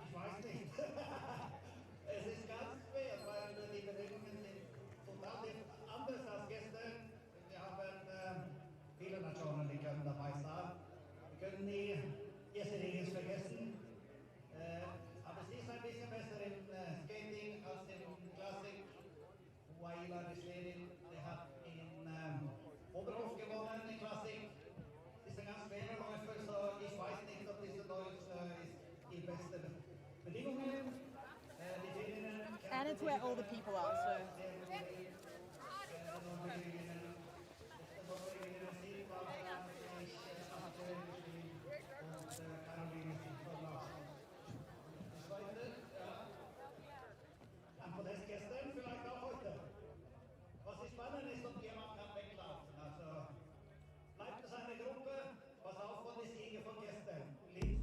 Ich weiß nicht. Es ist ganz schwer, weil die Bedingungen sind total anders als gestern. Wir haben viele Nationen, die können dabei sein. Wir können die Regeln vergessen. Aber sie ist ein bisschen besser im Skating als im Classic. Waila Schwedin, der hat in Oberhof gewonnen in Classic. Das ist ein ganz schwerer Läufer, so ich weiß nicht, ob dieser Läufer ist die beste Bedingungen. And it's where all the people are, so. Am Podest gestern, vielleicht auch heute. Was ist spannend ist, ob jemand kann weglaufen. Also bleibt es eine Gruppe, pass auf von den Siegen von gestern. Links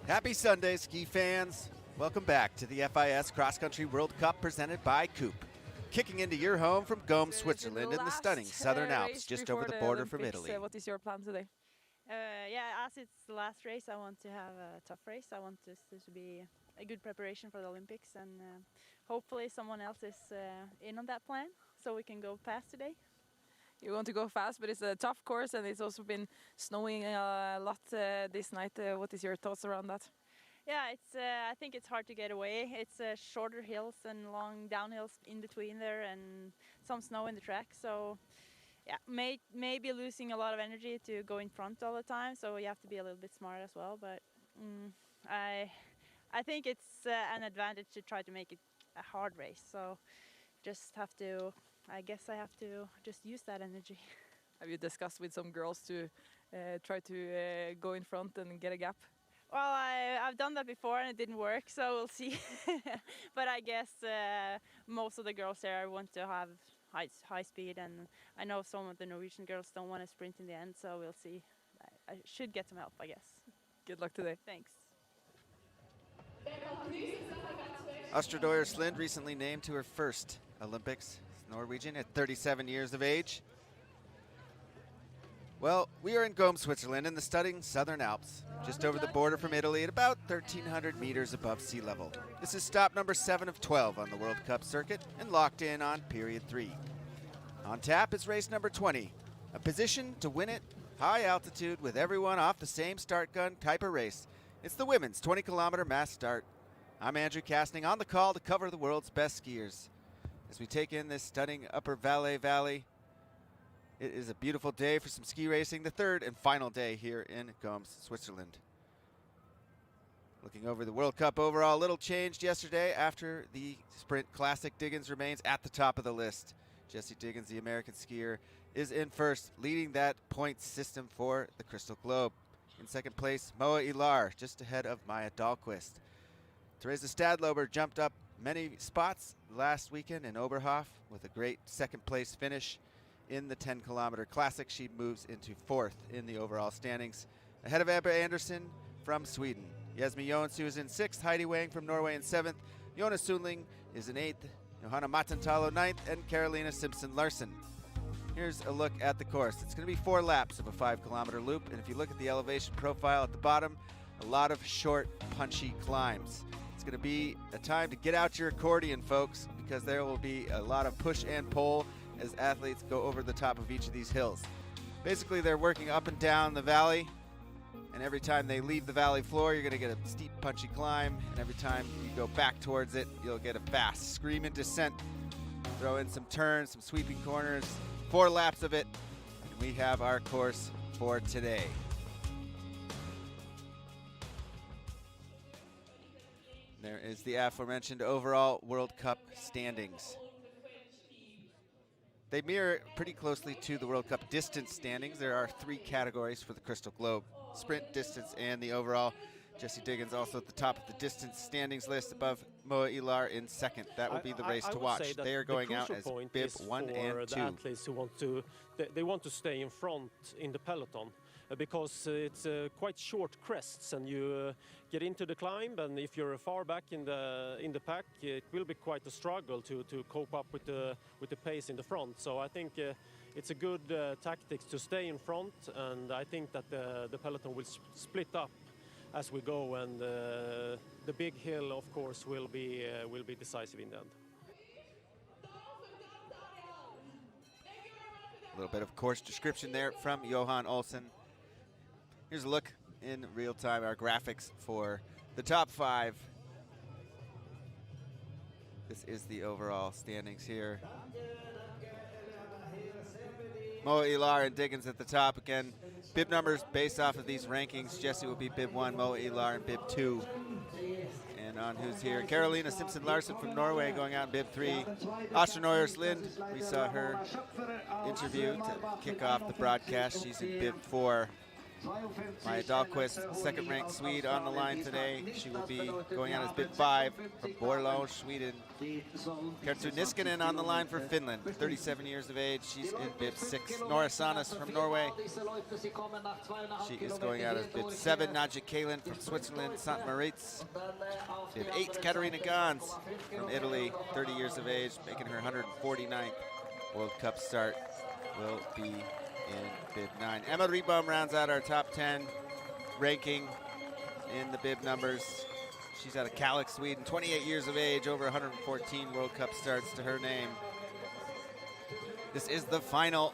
Happy Sunday, ski fans. Welcome back to the FIS Cross Country World Cup presented by Coop. Kicking into your home from Goms, Switzerland in the stunning Southern Alps, just over the border from Italy. What is your plan today? Yeah, as it's the last race, I want to have a tough race. I want this to be a good preparation for the Olympics, and hopefully someone else is in on that plan, so we can go fast today. You want to go fast, but it's a tough course, and it's also been snowing a lot this night. What is your thoughts around that? Yeah, it's. I think it's hard to get away. It's shorter hills and long downhills in between there, and some snow in the track. So, yeah, maybe losing a lot of energy to go in front all the time. So you have to be a little bit smart as well. But I think it's an advantage to try to make it a hard race. So, just have to. I guess I have to just use that energy. Have you discussed with some girls to try to go in front and get a gap? Well, I've done that before and it didn't work, so we'll see. But I guess most of the girls there want to have high speed, and I know some of the Norwegian girls don't want to sprint in the end, so we'll see. I should get some help, I guess. Good luck today. Thanks. Østerdøyer Slind recently named to her first Olympics. Norwegian at 37 years of age. Well, we are in Goms, Switzerland in the stunning Southern Alps, just over the border from Italy at about 1,300 meters above sea level. This is stop number 7 of 12 on the World Cup circuit and locked in on period 3. On tap is race number 20, a position to win it, high altitude with everyone off the same start gun type of race. It's the women's 20-kilometer mass start. I'm Andrew Castning on the call to cover the world's best skiers. As we take in this stunning Upper Valais Valley, it is a beautiful day for some ski racing, the third and final day here in Goms, Switzerland. Looking over the World Cup overall, little changed yesterday after the Sprint Classic. Diggins remains at the top of the list. Jessie Diggins, the American skier, is in first, leading that points system for the Crystal Globe. In second place, Moa Ilar, just ahead of Maya Dahlqvist. Teresa Stadlober jumped up many spots last weekend in Oberhof with a great second place finish in the 10-kilometer classic. She moves into fourth in the overall standings, ahead of Ebba Andersson from Sweden. Jesmi Joensuu is in sixth, Heidi Wang from Norway in seventh, Jonas Sundling is in eighth, Johanna Matantalo ninth, and Carolina Simpson-Larsen. Here's a look at the course. It's going to be 4 laps of a 5-kilometer loop, and if you look at the elevation profile at the bottom, a lot of short, punchy climbs. It's going to be a time to get out your accordion, folks, because there will be a lot of push and pull as athletes go over the top of each of these hills. Basically, they're working up and down the valley, and every time they leave the valley floor, you're going to get a steep, punchy climb, and every time you go back towards it, you'll get a fast screaming descent. Throw in some turns, some sweeping corners, 4 laps of it, and we have our course for today. There is the aforementioned overall World Cup standings. They mirror pretty closely to the World Cup distance standings. There are 3 categories for the Crystal Globe: sprint, distance, and the overall. Jessie Diggins also at the top of the distance standings list, above Moa Ilar in second. That will be the race to watch. They are going out as bib 1 and 2. The athletes who want to stay in front in the peloton, because it's quite short crests, and you get into the climb, and if you're far back in the pack, it will be quite a struggle to cope up with the pace in the front. So I think it's a good tactic to stay in front, and I think that the peloton will split up as we go, and the big hill, of course, will be decisive in the end. A little bit of course description there from Johan Olsen. Here's a look in real time, our graphics for the top 5. This is the overall standings here. Moa Ilar and Diggins at the top. Again, bib numbers based off of these rankings. Jessie will be bib 1, Moa Ilar in bib 2. And on who's here, Carolina Simpson-Larsen from Norway going out in bib 3. Astrid Neuers-Lind, we saw her interview to kick off the broadcast. She's in bib 4. Maya Dahlqvist, second-ranked Swede, on the line today. She will be going out as bib 5 from Borlänge, Sweden. Kerttu Niskanen on the line for Finland, 37 years of age. She's in bib 6. Nora Sanas from Norway. She is going out as bib 7. Nadja Kalin from Switzerland, St. Moritz. Bib 8. Katarina Gans from Italy, 30 years of age, making her 149th World Cup start. Will be in bib 9. Emma Ribom rounds out our top 10 ranking in the bib numbers. She's out of Kalix, Sweden, 28 years of age, over 114 World Cup starts to her name. This is the final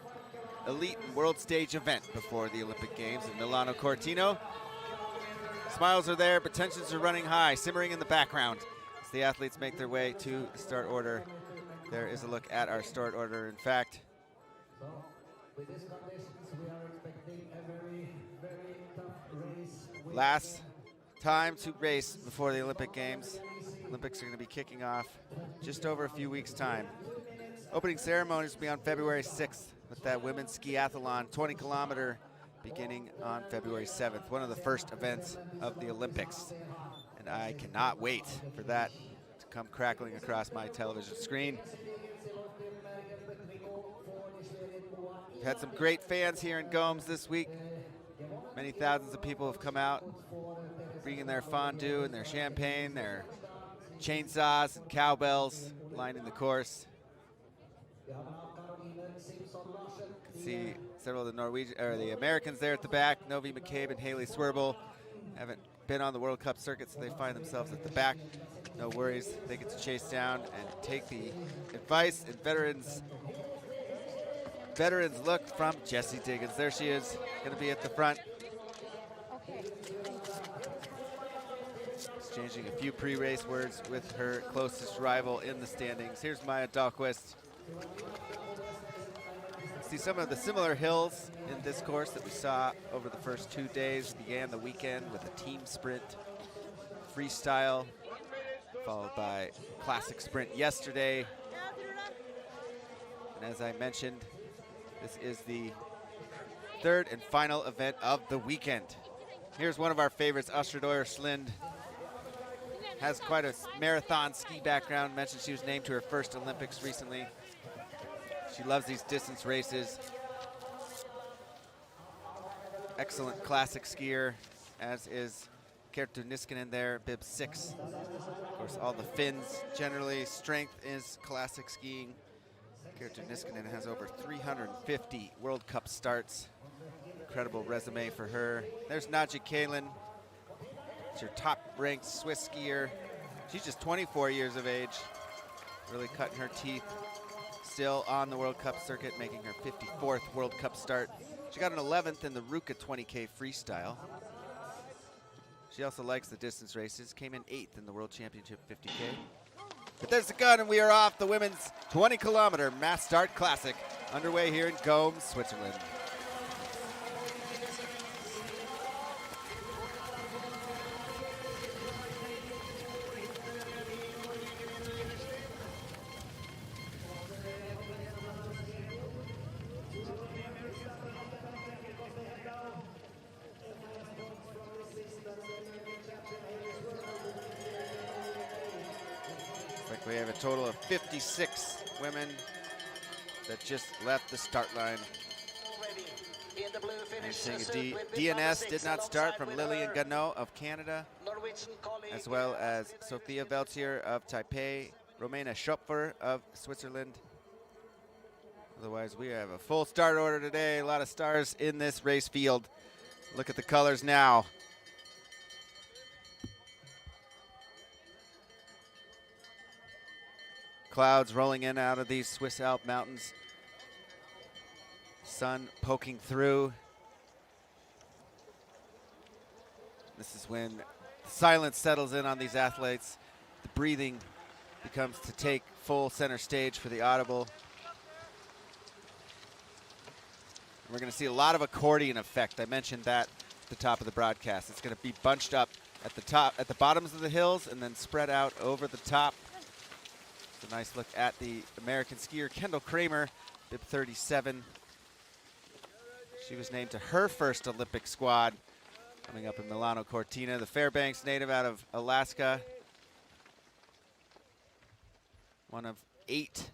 elite world stage event before the Olympic Games in Milano Cortina. Smiles are there, but tensions are running high, simmering in the background as the athletes make their way to the start order. There is a look at our start order. In fact, with these conditions, we are expecting a very, very tough race. Last time to race before the Olympic Games. Olympics are going to be kicking off just over a few weeks' time. Opening ceremonies will be on February 6th with that women's skiathlon 20-kilometer beginning on February 7th, one of the first events of the Olympics. And I cannot wait for that to come crackling across my television screen. We've had some great fans here in Goms this week. Many thousands of people have come out, bringing their fondue and their champagne, their chainsaws and cowbells, lining the course. You can see several of the Americans there at the back. Novi McCabe and Haley Swerble haven't been on the World Cup circuit, so they find themselves at the back. No worries, they get to chase down and take the advice and veterans look from Jessie Diggins. There she is, going to be at the front. Exchanging a few pre-race words with her closest rival in the standings. Here's Maya Dahlqvist. See some of the similar hills in this course that we saw over the first 2 days. Began the weekend with a team sprint. freestyle, followed by classic sprint yesterday. And as I mentioned, this is the third and final event of the weekend. Here's one of our favorites, Astrid Øyerslind. Has quite a marathon ski background. Mentioned she was named to her first Olympics recently. She loves these distance races. Excellent classic skier, as is Kerttu Niskanen there, bib 6. Of course, all the Finns generally. Strength is classic skiing. Kerttu Niskanen has over 350 World Cup starts. Incredible resume for her. There's Nadja Kalin. It's your top-ranked Swiss skier. She's just 24 years of age. Really cutting her teeth. Still on the World Cup circuit, making her 54th World Cup start. She got an 11th in the Ruka 20K freestyle. She also likes the distance races. Came in 8th in the World Championship 50K. But there's the gun, and we are off. The women's 20-kilometer mass start classic underway here in Goms, Switzerland. We have a total of 56 women that just left the start line. I'm seeing DNS did not start from Lillian Gannot of Canada, as well as Sophia Veltier of Taipei, Romena Schopfer of Switzerland. Otherwise, we have a full start order today. A lot of stars in this race field. Look at the colors now. Clouds rolling in out of these Swiss Alp mountains. Sun poking through. This is when silence settles in on these athletes. The breathing becomes to take full center stage for the audible. We're going to see a lot of accordion effect. I mentioned that at the top of the broadcast. It's going to be bunched up at the top, at the bottoms of the hills, and then spread out over the top. It's a nice look at the American skier Kendall Kramer, bib 37. She was named to her first Olympic squad coming up in Milano Cortina. The Fairbanks native out of Alaska. One of 8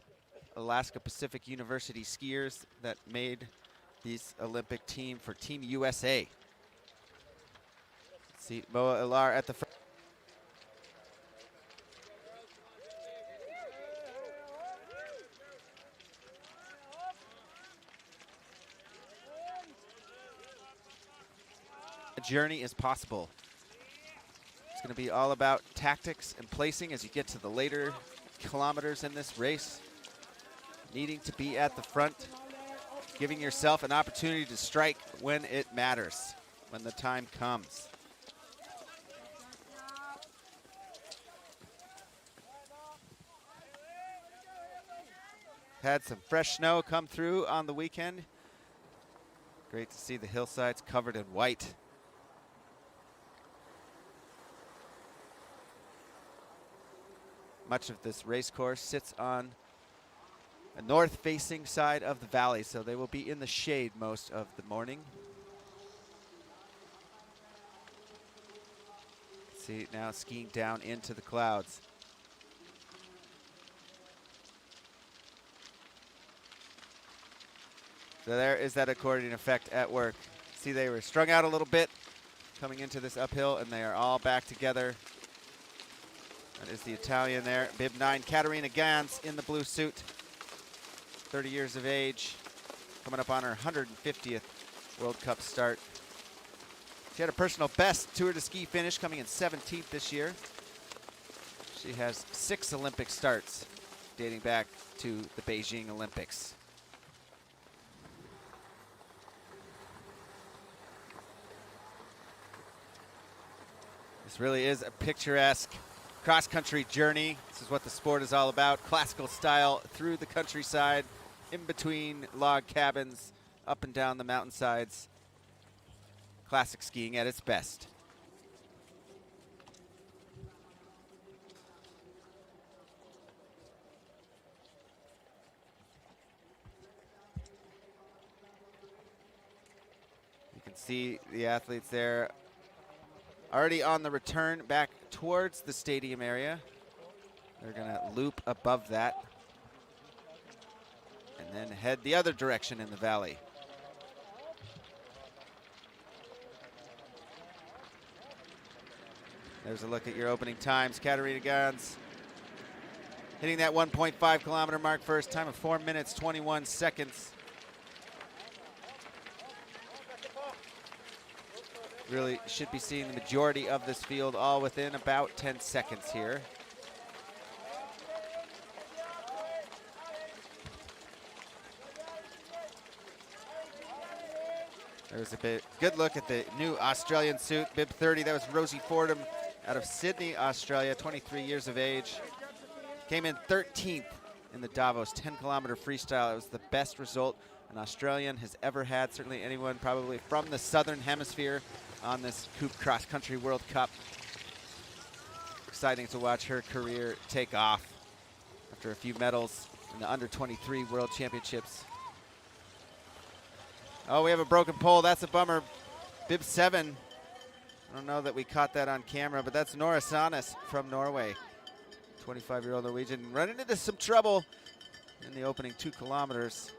Alaska Pacific University skiers that made this Olympic team for Team USA. See Moa Ilar at the front. Journey is possible. It's going to be all about tactics and placing as you get to the later kilometers in this race. Needing to be at the front, giving yourself an opportunity to strike when it matters, when the time comes. Had some fresh snow come through on the weekend. Great to see the hillsides covered in white. Much of this race course sits on a north-facing side of the valley, so they will be in the shade most of the morning. See now skiing down into the clouds. So there is that accordion effect at work. See, they were strung out a little bit coming into this uphill, and they are all back together. That is the Italian there, bib 9, Katerina Gans in the blue suit. 30 years of age, coming up on her 150th World Cup start. She had a personal best Tour de Ski finish, coming in 17th this year. She has 6 Olympic starts dating back to the Beijing Olympics. This really is a picturesque cross-country journey. This is what the sport is all about. Classical style through the countryside, in between log cabins, up and down the mountainsides. Classic skiing at its best. see the athletes there already on the return back towards the stadium area. They're gonna loop above that and then head the other direction in the valley. There's a look at your opening times. Katarina Gans hitting that 1.5 kilometer mark first, time of 4 minutes, 21 seconds. Really should be seeing the majority of this field all within about 10 seconds here. There's a good look at the new Australian suit, bib 30. That was Rosie Fordham out of Sydney, Australia, 23 years of age. Came in 13th in the Davos 10-kilometer freestyle. It was the best result an Australian has ever had, certainly anyone probably from the Southern Hemisphere on this Coop Cross Country World Cup. Exciting to watch her career take off after a few medals in the under-23 World Championships. Oh, we have a broken pole. That's a bummer. Bib 7. I don't know that we caught that on camera, but that's Nora Sanes from Norway. 25-year-old Norwegian running into some trouble in the opening 2 kilometers.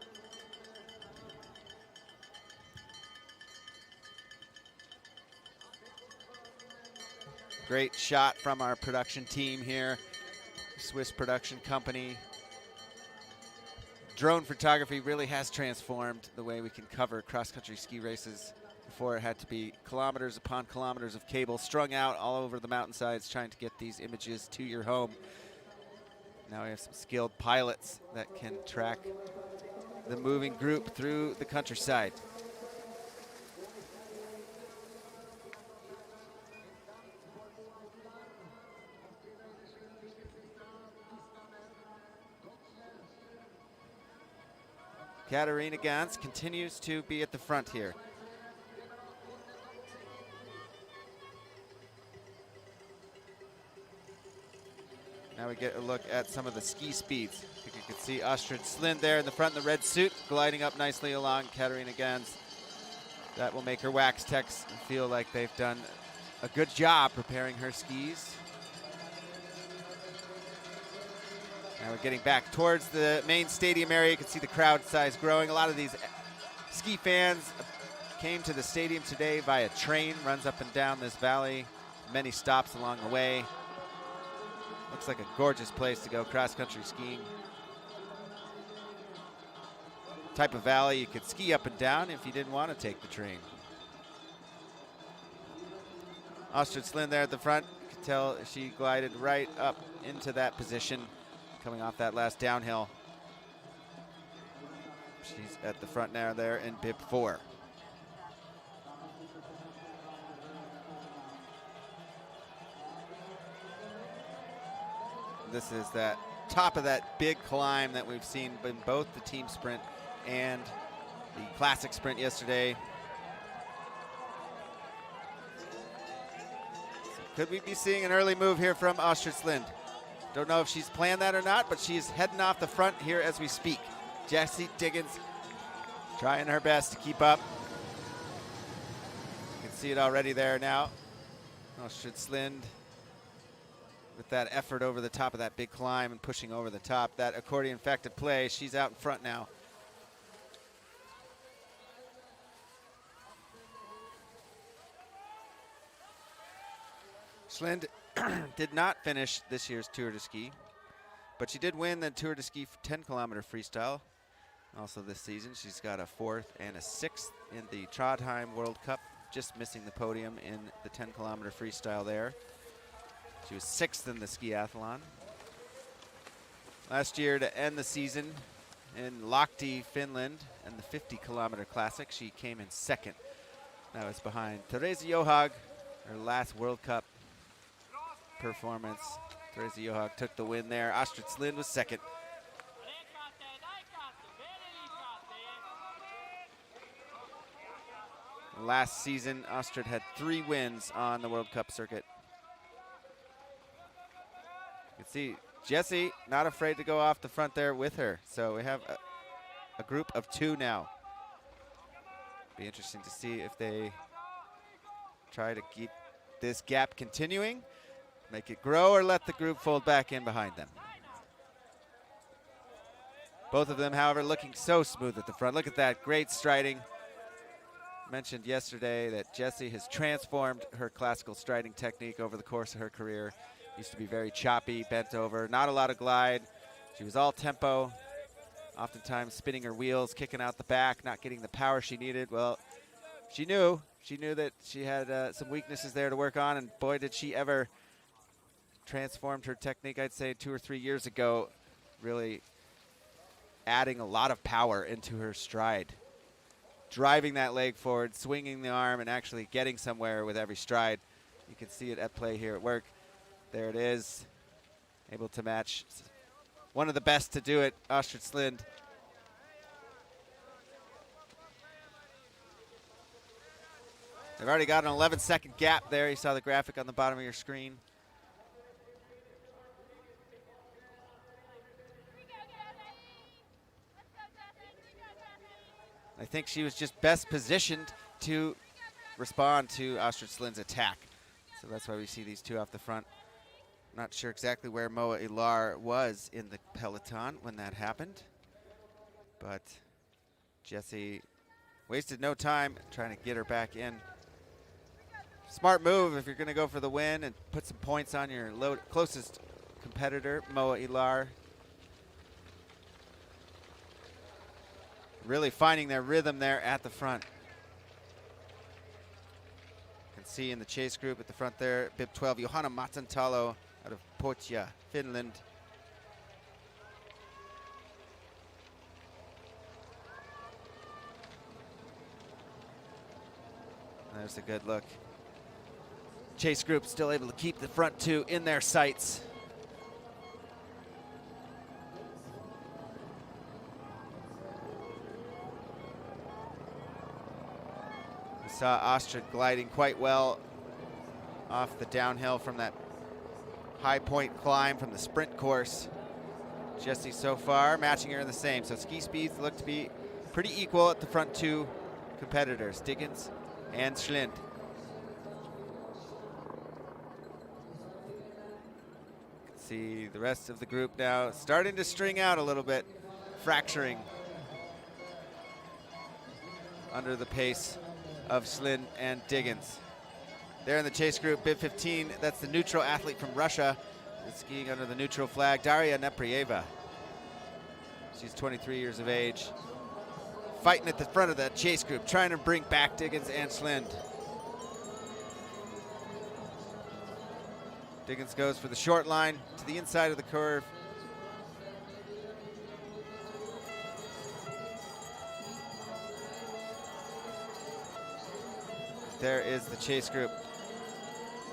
Great shot from our production team here, Swiss production company. Drone photography really has transformed the way we can cover cross-country ski races. Before it had to be kilometers upon kilometers of cable strung out all over the mountainsides trying to get these images to your home. Now we have some skilled pilots that can track the moving group through the countryside. Katarina Gans continues to be at the front here. Now we get a look at some of the ski speeds. I think you can see Astrid Slind there in the front in the red suit, gliding up nicely along Katarina Gans. That will make her wax techs feel like they've done a good job preparing her skis. Now we're getting back towards the main stadium area. You can see the crowd size growing. A lot of these ski fans came to the stadium today via train, runs up and down this valley. Many stops along the way. Looks like a gorgeous place to go cross-country skiing. Type of valley you could ski up and down if you didn't want to take the train. Astrid Slind there at the front. You can tell she glided right up into that position coming off that last downhill. She's at the front now there in bib 4. This is that top of that big climb that we've seen in both the team sprint and the classic sprint yesterday. So could we be seeing an early move here from Astrid Slind? Don't know if she's planned that or not, but she's heading off the front here as we speak. Jessie Diggins trying her best to keep up. You can see it already there now. Astrid Slind with that effort over the top of that big climb and pushing over the top. That accordion effect at play. She's out in front now. Slind did not finish this year's Tour de Ski, but she did win the Tour de Ski 10-kilometer freestyle. Also this season, she's got a 4th and a 6th in the Trondheim World Cup, just missing the podium in the 10-kilometer freestyle there. She was 6th in the skiathlon. Last year to end the season in Lahti, Finland, and the 50-kilometer classic, she came in 2nd. That was behind Therese Johaug, her last World Cup performance. Therese Johaug took the win there. Astrid Slind was 2nd. Last season, Astrid had 3 wins on the World Cup circuit. You can see Jessie not afraid to go off the front there with her. So we have a group of 2 now. Be interesting to see if they try to keep this gap continuing, make it grow, or let the group fold back in behind them. Both of them, however, looking so smooth at the front. Look at that, great striding. Mentioned yesterday that Jessie has transformed her classical striding technique over the course of her career. Used to be very choppy, bent over, not a lot of glide. She was all tempo, oftentimes spinning her wheels, kicking out the back, not getting the power she needed. Well, she knew that she had some weaknesses there to work on, and boy, did she ever transformed her technique, I'd say 2 or 3 years ago, really adding a lot of power into her stride. Driving that leg forward, swinging the arm, and actually getting somewhere with every stride. You can see it at play here at work. There it is, able to match one of the best to do it, Astrid Slind. They've already got an 11-second gap there. You saw the graphic on the bottom of your screen. I think she was just best positioned to respond to Astrid Slind's attack. So that's why we see these two off the front. Not sure exactly where Moa Ilar was in the peloton when that happened, but Jessie wasted no time trying to get her back in. Smart move if you're going to go for the win and put some points on your closest competitor, Moa Ilar. Really finding their rhythm there at the front. You can see in the chase group at the front there, bib 12, Johanna Matantalo out of Podium, Finland. There's a good look. Chase group still able to keep the front two in their sights. We saw Astrid gliding quite well off the downhill from that high point climb from the sprint course. Jessie so far matching her in the same. So ski speeds look to be pretty equal at the front two competitors, Diggins and Schlind. See the rest of the group now starting to string out a little bit, fracturing under the pace of Schlind and Diggins. There in the chase group, bib 15, that's the neutral athlete from Russia, skiing under the neutral flag, Daria Neprieva. She's 23 years of age, fighting at the front of that chase group, trying to bring back Diggins and Schlind. Diggins goes for the short line to the inside of the curve. There is the chase group.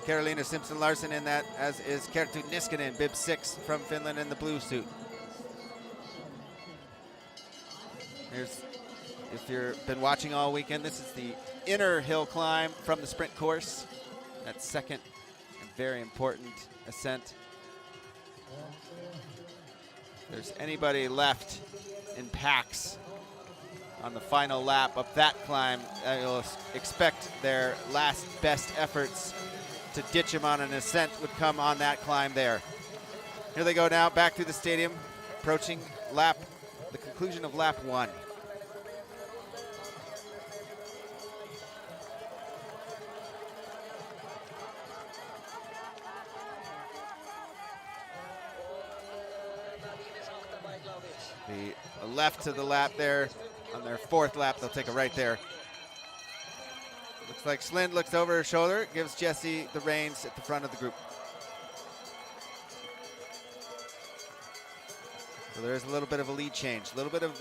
Carolina Simpson-Larsen in that, as is Kerttu Niskanen, bib 6 from Finland in the blue suit. Here's, if you've been watching all weekend, this is the inner hill climb from the sprint course. That second and very important ascent. If there's anybody left in packs on the final lap of that climb, you'll expect their last best efforts to ditch him on an ascent would come on that climb there. Here they go now, back through the stadium, approaching the conclusion of lap 1. The left to the lap there. On their 4th lap, they'll take a right there. Looks like Schlind looks over her shoulder, gives Jessie the reins at the front of the group. So there's a little bit of a lead change, a little bit of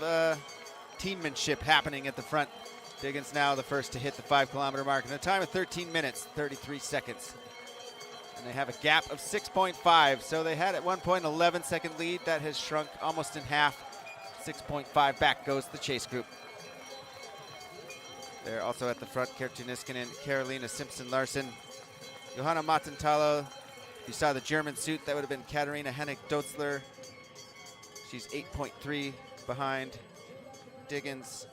teammanship happening at the front. Diggins now the first to hit the 5-kilometer mark in a time of 13 minutes, 33 seconds. And they have a gap of 6.5. So they had at one point 11-second lead. That has shrunk almost in half. 6.5 back goes the chase group. They're also at the front, Kerttu Niskanen, Carolina Simpson-Larsen, Johanna Matantalo. If you saw the German suit, that would have been Katharina Hennig-Dotzler. She's 8.3 behind Diggins.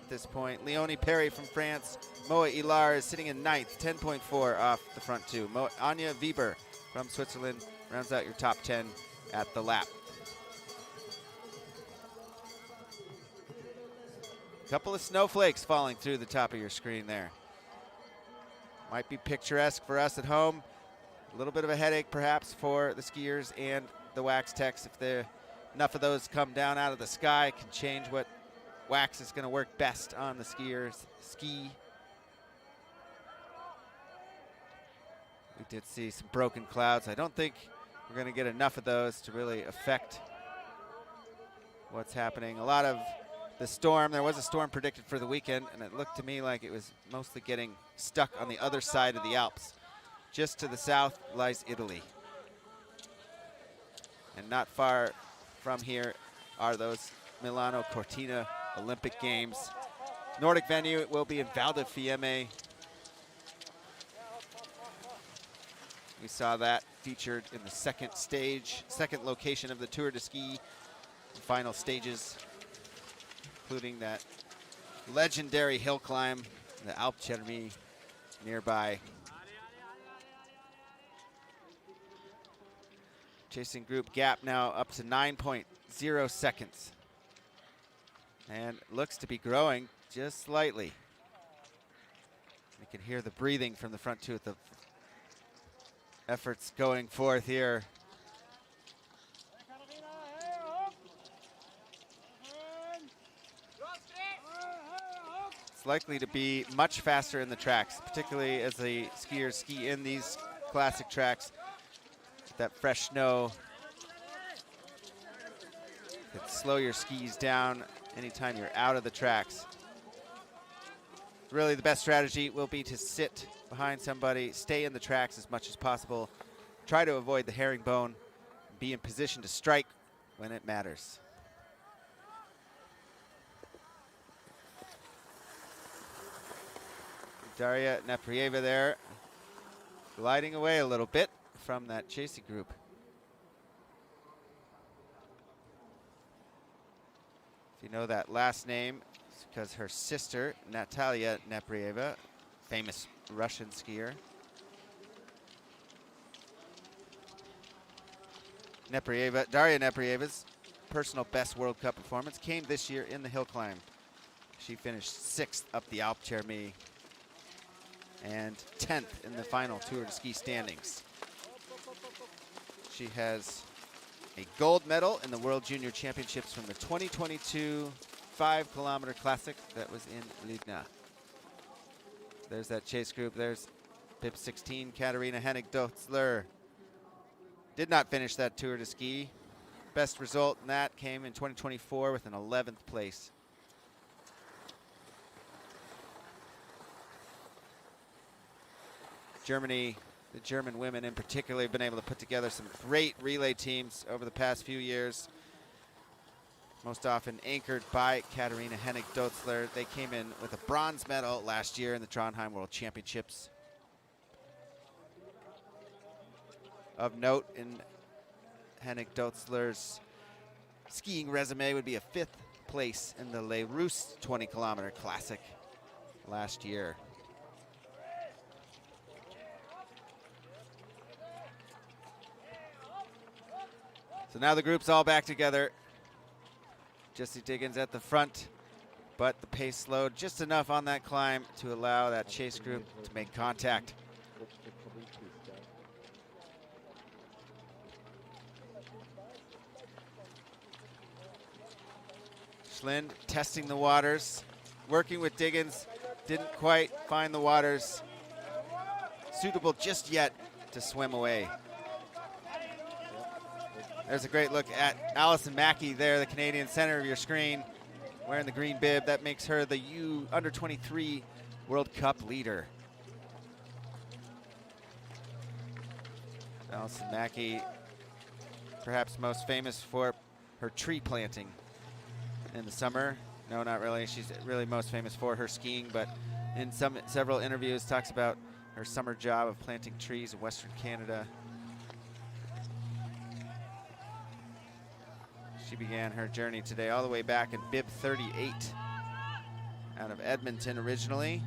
at this point. Leonie Perry from France. Moa Ilar is sitting in 9th, 10.4 off the front two. Anya Weber from Switzerland rounds out your top 10 at the lap. Couple of snowflakes falling through the top of your screen there. Might be picturesque for us at home. A little bit of a headache perhaps for the skiers and the wax techs. If enough of those come down out of the sky, can change what wax is going to work best on the skier's ski. We did see some broken clouds. I don't think we're going to get enough of those to really affect what's happening. A lot of the storm, there was a storm predicted for the weekend, and it looked to me like it was mostly getting stuck on the other side of the Alps. Just to the south lies Italy. And not far from here are those Milano Cortina Olympic Games. Nordic venue, it will be in Val di Fiemme. We saw that featured in the second location of the Tour de Ski, the final stages, including that legendary hill climb, the Alpe Cermi nearby. Chasing group gap now up to 9.0 seconds. And looks to be growing just slightly. You can hear the breathing from the front two with the efforts going forth here. It's likely to be much faster in the tracks, particularly as the skiers ski in these classic tracks. That fresh snow could slow your skis down anytime you're out of the tracks. Really, the best strategy will be to sit behind somebody, stay in the tracks as much as possible, try to avoid the herringbone, be in position to strike when it matters. Daria Neprieva there, gliding away a little bit from that chasing group. If you know that last name, it's because her sister, Natalia Neprieva, famous Russian skier. Daria Neprieva's personal best World Cup performance came this year in the hill climb. She finished 6th up the Alpe Cermi and 10th in the final Tour de Ski standings. She has a gold medal in the World Junior Championships from the 2022 5-kilometer classic that was in Ligna. There's that chase group. There's Bib 16, Katarina Hennig-Dotzler. Did not finish that Tour de Ski. Best result in that came in 2024 with an 11th place. Germany, the German women in particular, have been able to put together some great relay teams over the past few years. Most often anchored by Katarina Hennig-Dotzler. They came in with a bronze medal last year in the Trondheim World Championships. Of note in Hennig-Dotzler's skiing resume would be a 5th place in the Les Rousses 20-kilometer classic last year. So now the group's all back together. Jesse Diggins at the front, but the pace slowed just enough on that climb to allow that chase group to make contact. Schlind testing the waters, working with Diggins, didn't quite find the waters suitable just yet to swim away. There's a great look at Allison Mackey there, the Canadian center of your screen, wearing the green bib. That makes her the U-23 World Cup leader. Allison Mackey, perhaps most famous for her tree planting in the summer. No, not really. She's really most famous for her skiing, but in several interviews talks about her summer job of planting trees in Western Canada. She began her journey today all the way back in bib 38. out of Edmonton originally.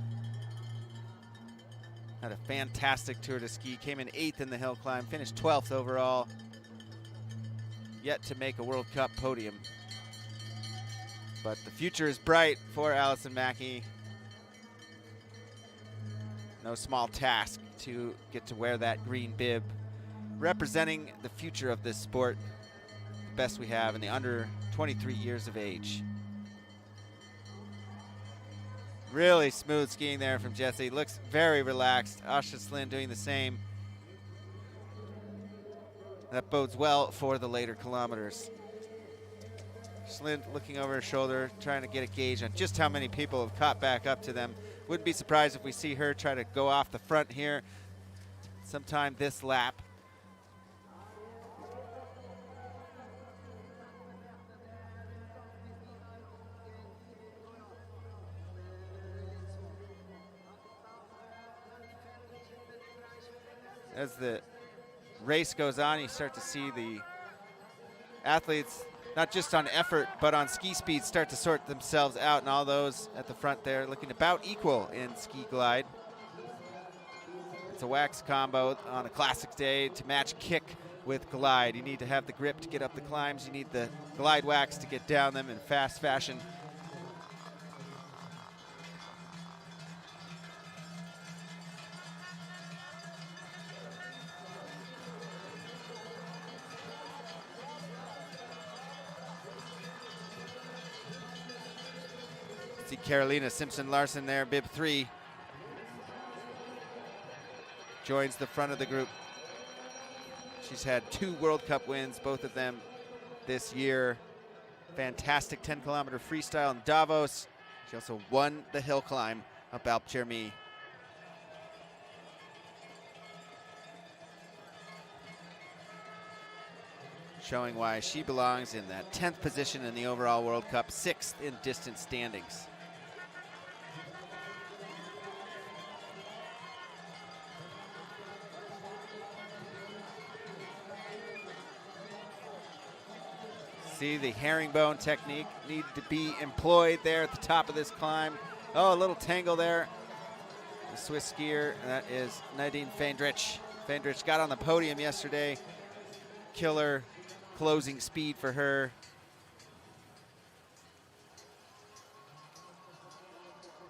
Had a fantastic tour de ski, came in 8th in the hill climb, finished 12th overall. Yet to make a World Cup podium. But the future is bright for Allison Mackey. No small task to get to wear that green bib, representing the future of this sport, the best we have in the under 23 years of age. Really smooth skiing there from Jessie. Looks very relaxed. Asha Slin doing the same. That bodes well for the later kilometers. Slin looking over her shoulder, trying to get a gauge on just how many people have caught back up to them. Wouldn't be surprised if we see her try to go off the front here sometime this lap. As the race goes on, you start to see the athletes, not just on effort, but on ski speed, start to sort themselves out, and all those at the front there looking about equal in ski glide. It's a wax combo on a classic day to match kick with glide. You need to have the grip to get up the climbs. You need the glide wax to get down them in fast fashion. See Carolina Simpson-Larsen there, bib 3. Joins the front of the group. She's had 2 World Cup wins, both of them this year. Fantastic 10-kilometer freestyle in Davos. She also won the hill climb up Alpe d'Huez. Showing why she belongs in that 10th position in the overall World Cup, 6th in distance standings. See the herringbone technique need to be employed there at the top of this climb. Oh, a little tangle there. The Swiss skier, that is Nadine Feindrich. Feindrich got on the podium yesterday. Killer closing speed for her.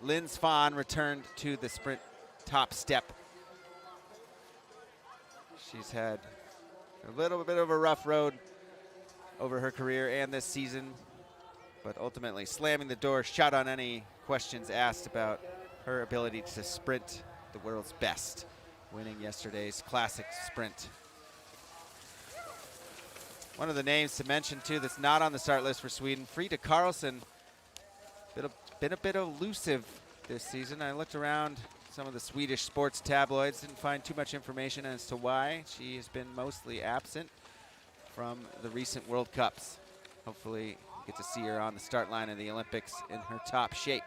Lynn Svan returned to the sprint top step. She's had a little bit of a rough road over her career and this season, but ultimately slamming the door shut on any questions asked about her ability to sprint the world's best, winning yesterday's classic sprint. One of the names to mention too that's not on the start list for Sweden, Frida Karlsson, been a bit elusive this season. I looked around some of the Swedish sports tabloids, didn't find too much information as to why. She has been mostly absent from the recent World Cups. Hopefully get to see her on the start line of the Olympics in her top shape.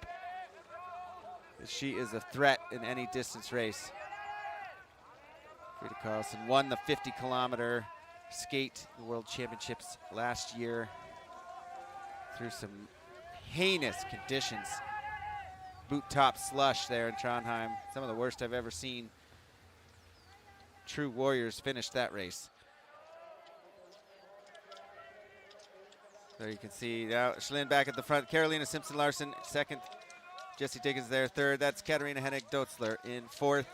She is a threat in any distance race. Frida Karlsson won the 50-kilometer skate World Championships last year through some heinous conditions. Boot top slush there in Trondheim. Some of the worst I've ever seen. True warriors finished that race. So you can see now Schlin back at the front. Carolina Simpson-Larsen second. Jessie Diggins there third. That's Katarina Hennig-Dotzler in fourth.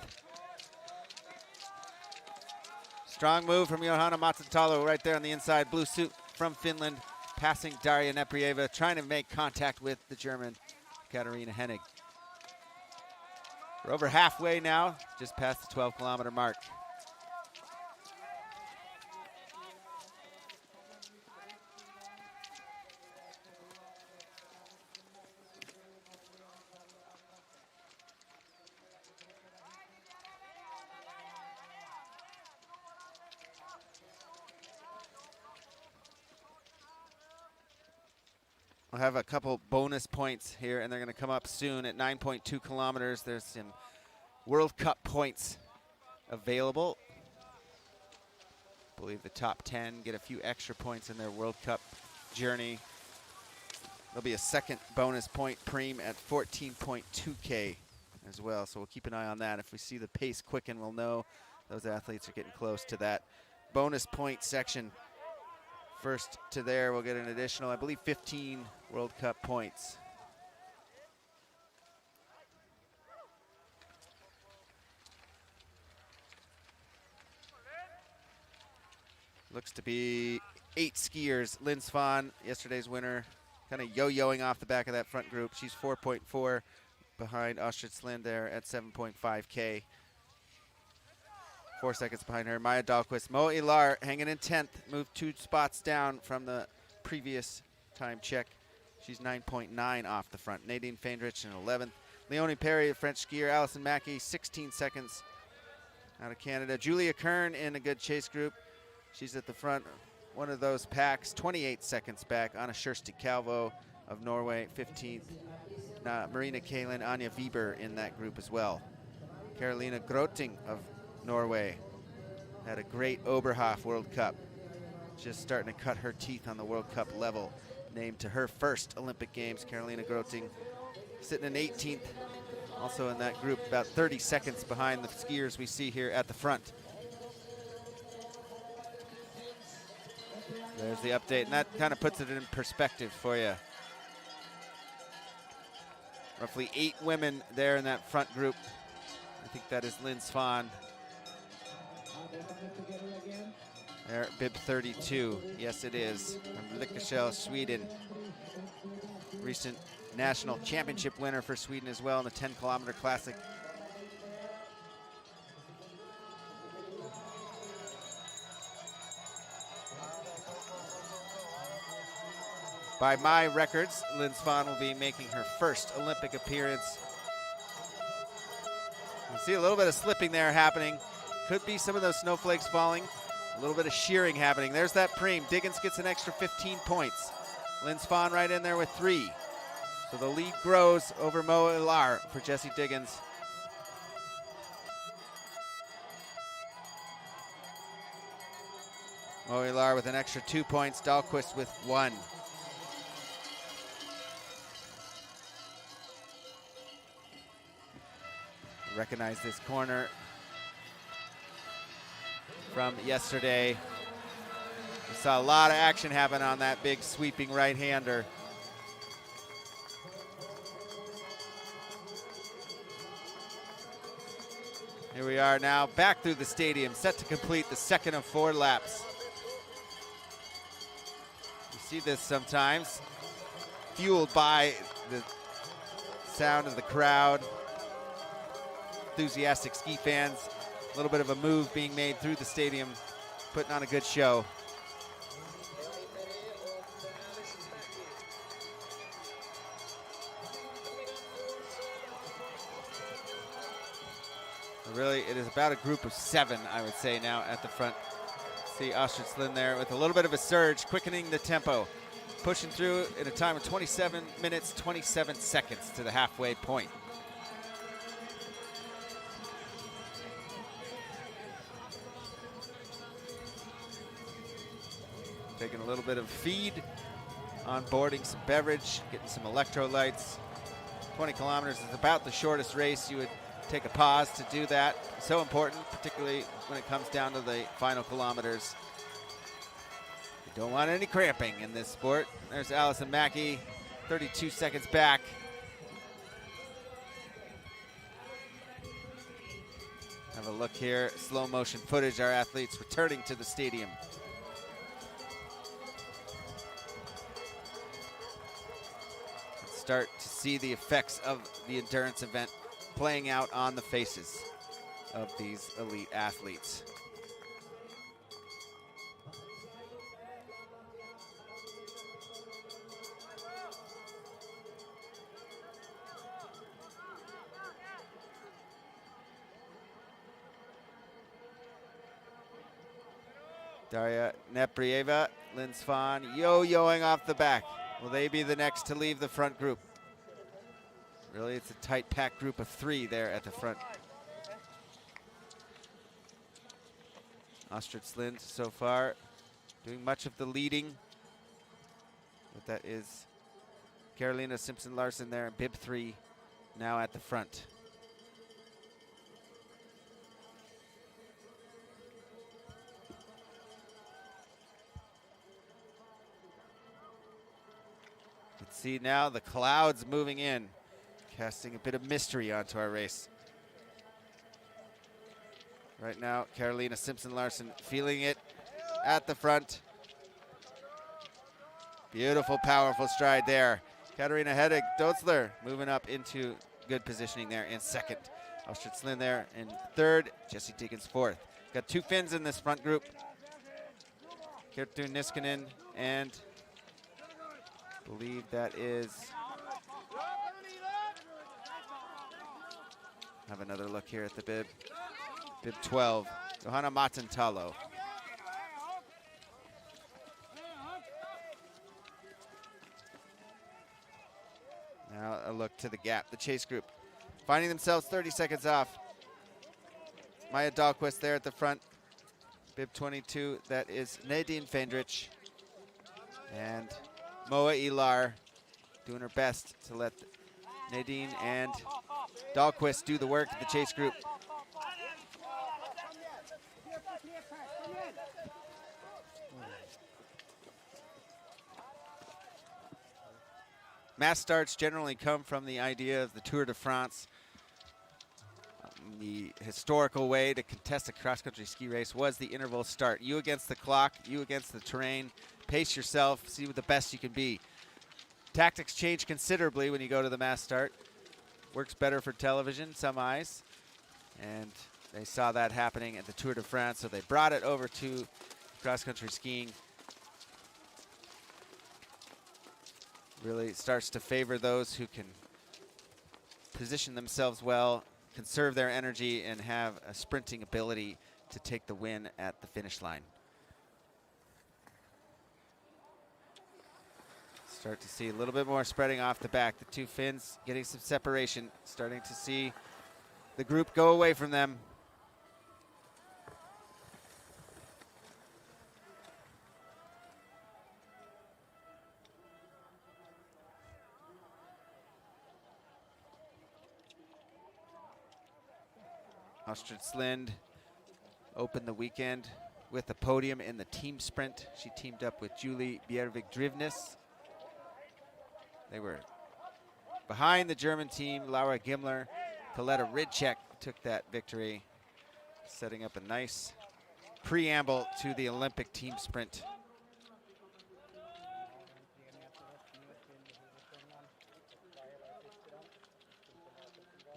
Strong move from Johanna Matsutalo right there on the inside. Blue suit from Finland, passing Daria Neprieva, trying to make contact with the German Katarina Hennig. We're over halfway now, just past the 12-kilometer mark. We'll have a couple bonus points here, and they're going to come up soon at 9.2 kilometers. There's some World Cup points available. I believe the top 10 get a few extra points in their World Cup journey. There'll be a second bonus point preem at 14.2K as well, so we'll keep an eye on that. If we see the pace quicken, we'll know those athletes are getting close to that bonus point section. First to there, we'll get an additional, I believe, 15 World Cup points. Looks to be 8 skiers. Lynn Svan, yesterday's winner, kind of yo-yoing off the back of that front group. She's 4.4 behind Astrid there at 7.5K. 4 seconds behind her. Maya Dahlqvist. Mo Ilar hanging in 10th. Moved 2 spots down from the previous time check. She's 9.9 off the front. Nadine Feindrich in 11th. Leonie Perry, a French skier. Alison Mackey, 16 seconds out of Canada. Julia Kern in a good chase group. She's at the front, one of those packs, 28 seconds back. Anna Kjersti Calvo of Norway, 15th. Marina Kalin, Anja Weber in that group as well. Carolina Groting of Norway had a great Oberhof World Cup. Just starting to cut her teeth on the World Cup level. Named to her first Olympic Games, Carolina Groting, sitting in 18th. Also in that group, about 30 seconds behind the skiers we see here at the front. There's the update, and that kind of puts it in perspective for you. Roughly 8 women there in that front group. I think that is Lynn Svan. There, bib 32. Yes, it is. From Lyckeshell, Sweden. Recent national championship winner for Sweden as well in the 10-kilometer classic. By my records, Lynn Svan will be making her first Olympic appearance. You see a little bit of slipping there happening. Could be some of those snowflakes falling. A little bit of shearing happening. There's that preem. Diggins gets an extra 15 points. Lynn Svan right in there with 3. So the lead grows over Mo Ilar for Jessie Diggins. Mo Ilar with an extra 2 points. Dahlqvist with 1. Recognize this corner from yesterday. We saw a lot of action happen on that big sweeping right-hander. Here we are now back through the stadium, set to complete the second of 4 laps. You see this sometimes, fueled by the sound of the crowd. Enthusiastic ski fans, a little bit of a move being made through the stadium, putting on a good show. Really, it is about a group of 7, I would say, now at the front. See Astrid Slind there with a little bit of a surge, quickening the tempo, pushing through in a time of 27 minutes, 27 seconds to the halfway point. Taking a little bit of feed, onboarding some beverage, getting some electrolytes. 20 kilometers is about the shortest race. You would take a pause to do that. So important, particularly when it comes down to the final kilometers. You don't want any cramping in this sport. There's Alison Mackey, 32 seconds back. Have a look here, slow motion footage, our athletes returning to the stadium. Start to see the effects of the endurance event playing out on the faces of these elite athletes. Daria Neprieva, Lynn Svan, yo-yoing off the back. Will they be the next to leave the front group? Really, it's a tight packed group of 3 there at the front. Astrid Slind so far doing much of the leading, but that is Carolina Simpson-Larsen there, bib 3, now at the front. You can see now the clouds moving in, casting a bit of mystery onto our race. Right now, Carolina Simpson-Larsen feeling it at the front. Beautiful, powerful stride there. Katarina Hedeg-Dotzler moving up into good positioning there in second. Astrid-Slind there in third, Jessie Diggins fourth. Got 2 Finns in this front group. Kerttu Niskanen and I believe that is, have another look here at the bib. Bib 12, Johanna Matentalo. Now a look to the gap, the chase group. Finding themselves 30 seconds off. Maya Dahlqvist there at the front. Bib 22, that is Nadine Fendrich. And Moa Ilar doing her best to let Nadine and Dahlqvist do the work at the chase group. Mass starts generally come from the idea of the Tour de France. The historical way to contest a cross-country ski race was the interval start. You against the clock, you against the terrain. Pace yourself, see what the best you can be. Tactics change considerably when you go to the mass start. Works better for television, some eyes. And they saw that happening at the Tour de France, so they brought it over to cross-country skiing. Really starts to favor those who can position themselves well, conserve their energy, and have a sprinting ability to take the win at the finish line. Start to see a little bit more spreading off the back. The 2 Finns getting some separation, starting to see the group go away from them. Astrid-Slind opened the weekend with a podium in the team sprint. She teamed up with Julie Bjervik-Drivnes. They were behind the German team. Laura Gimler, Coletta Ridchek took that victory, setting up a nice preamble to the Olympic team sprint.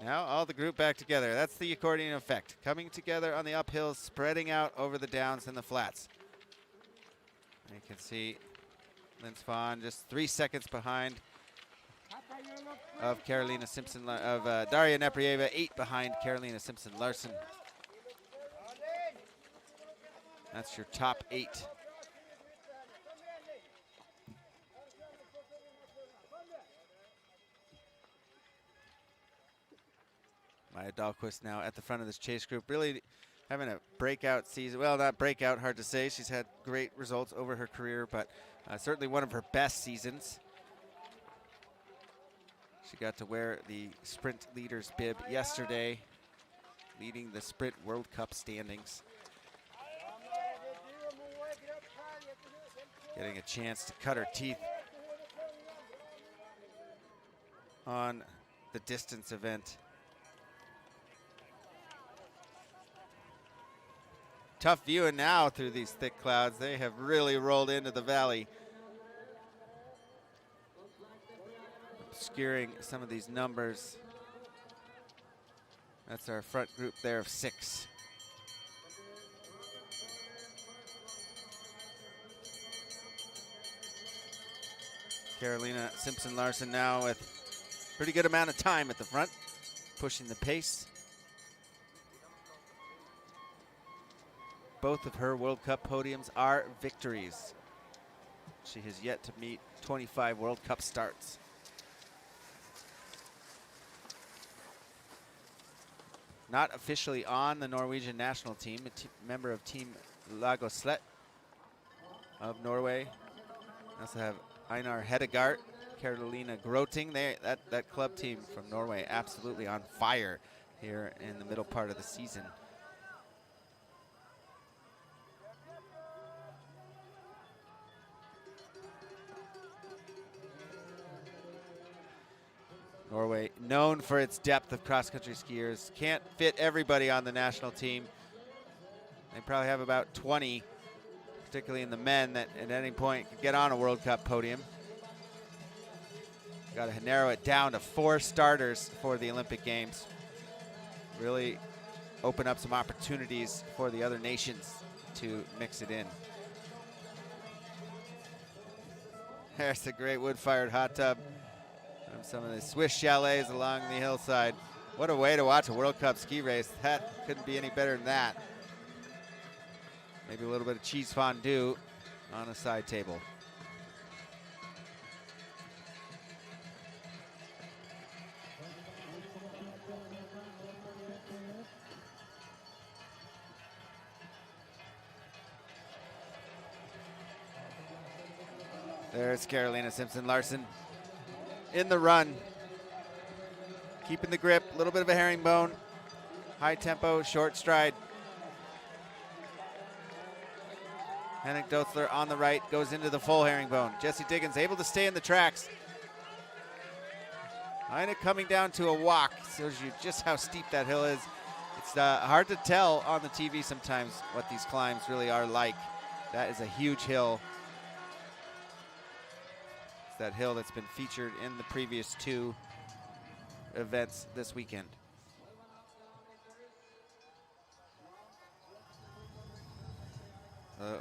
Now all the group back together. That's the accordion effect. Coming together on the uphills, spreading out over the downs and the flats. And you can see Lynn Svan just 3 seconds behind of Carolina Simpson, of Daria Neprieva, 8 behind Carolina Simpson-Larsen. That's your top 8. Maya Dahlqvist now at the front of this chase group, really having a breakout season. Well, not breakout, hard to say. She's had great results over her career, but certainly one of her best seasons. She got to wear the sprint leaders bib yesterday, leading the Sprint World Cup standings. Getting a chance to cut her teeth on the distance event. Tough viewing now through these thick clouds. They have really rolled into the valley, obscuring some of these numbers. That's our front group there of 6. Carolina Simpson-Larsen now with pretty good amount of time at the front, pushing the pace. Both of her World Cup podiums are victories. She has yet to meet 25 World Cup starts. Not officially on the Norwegian national team, a member of Team Lagoslet of Norway. We also have Einar Hedegaard Carolina Groting. That club team from Norway absolutely on fire here in the middle part of the season. Norway, known for its depth of cross-country skiers, can't fit everybody on the national team. They probably have about 20, particularly in the men, that at any point could get on a World Cup podium. Got to narrow it down to 4 starters for the Olympic Games. Really open up some opportunities for the other nations to mix it in. There's a great wood-fired hot tub from some of the Swiss chalets along the hillside. What a way to watch a World Cup ski race. That couldn't be any better than that. Maybe a little bit of cheese fondue on a side table. There's Carolina Simpson-Larsen in the run. Keeping the grip, a little bit of a herringbone. High tempo, short stride. Henrik Dotzler on the right, goes into the full herringbone. Jesse Diggins able to stay in the tracks. Kind of coming down to a walk, shows you just how steep that hill is. It's hard to tell on the TV sometimes what these climbs really are like. That is a huge hill. It's that hill that's been featured in the previous 2 events this weekend.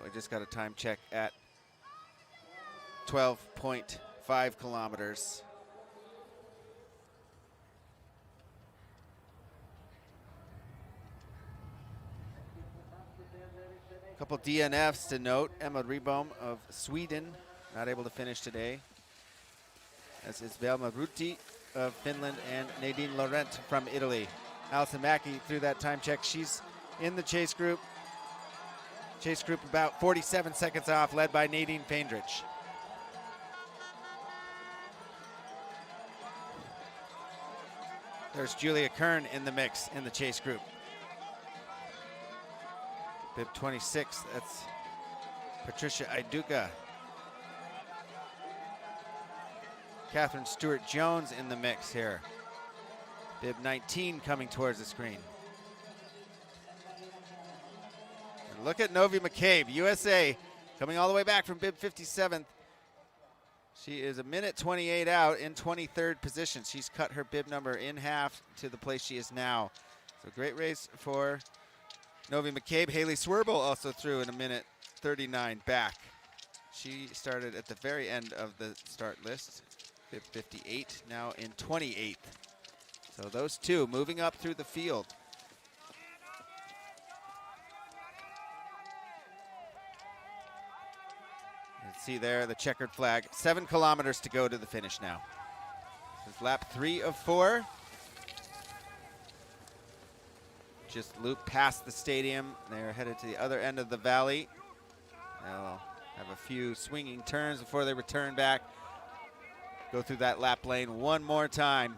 We just got a time check at 12.5 kilometers. A couple DNFs to note. Emma Ribom of Sweden, not able to finish today. As is Velma Rutti of Finland and Nadine Laurent from Italy. Alison Mackey through that time check. She's in the chase group. Chase group about 47 seconds off, led by Nadine Feindrich. There's Julia Kern in the mix in the chase group. Bib 26, that's Patricia Iduka. Catherine Stewart-Jones in the mix here. Bib 19 coming towards the screen. And look at Novi McCabe, USA, coming all the way back from bib 57th. She is a minute 28 out in 23rd position. She's cut her bib number in half to the place she is now. So great race for Novi McCabe. Haley Swerble also threw in a minute 39 back. She started at the very end of the start list. Bib 58, now in 28th. So those two moving up through the field. You can see there the checkered flag. 7 kilometers to go to the finish now. This is lap 3 of 4. Just loop past the stadium. They're headed to the other end of the valley. They'll have a few swinging turns before they return back. Go through that lap lane one more time.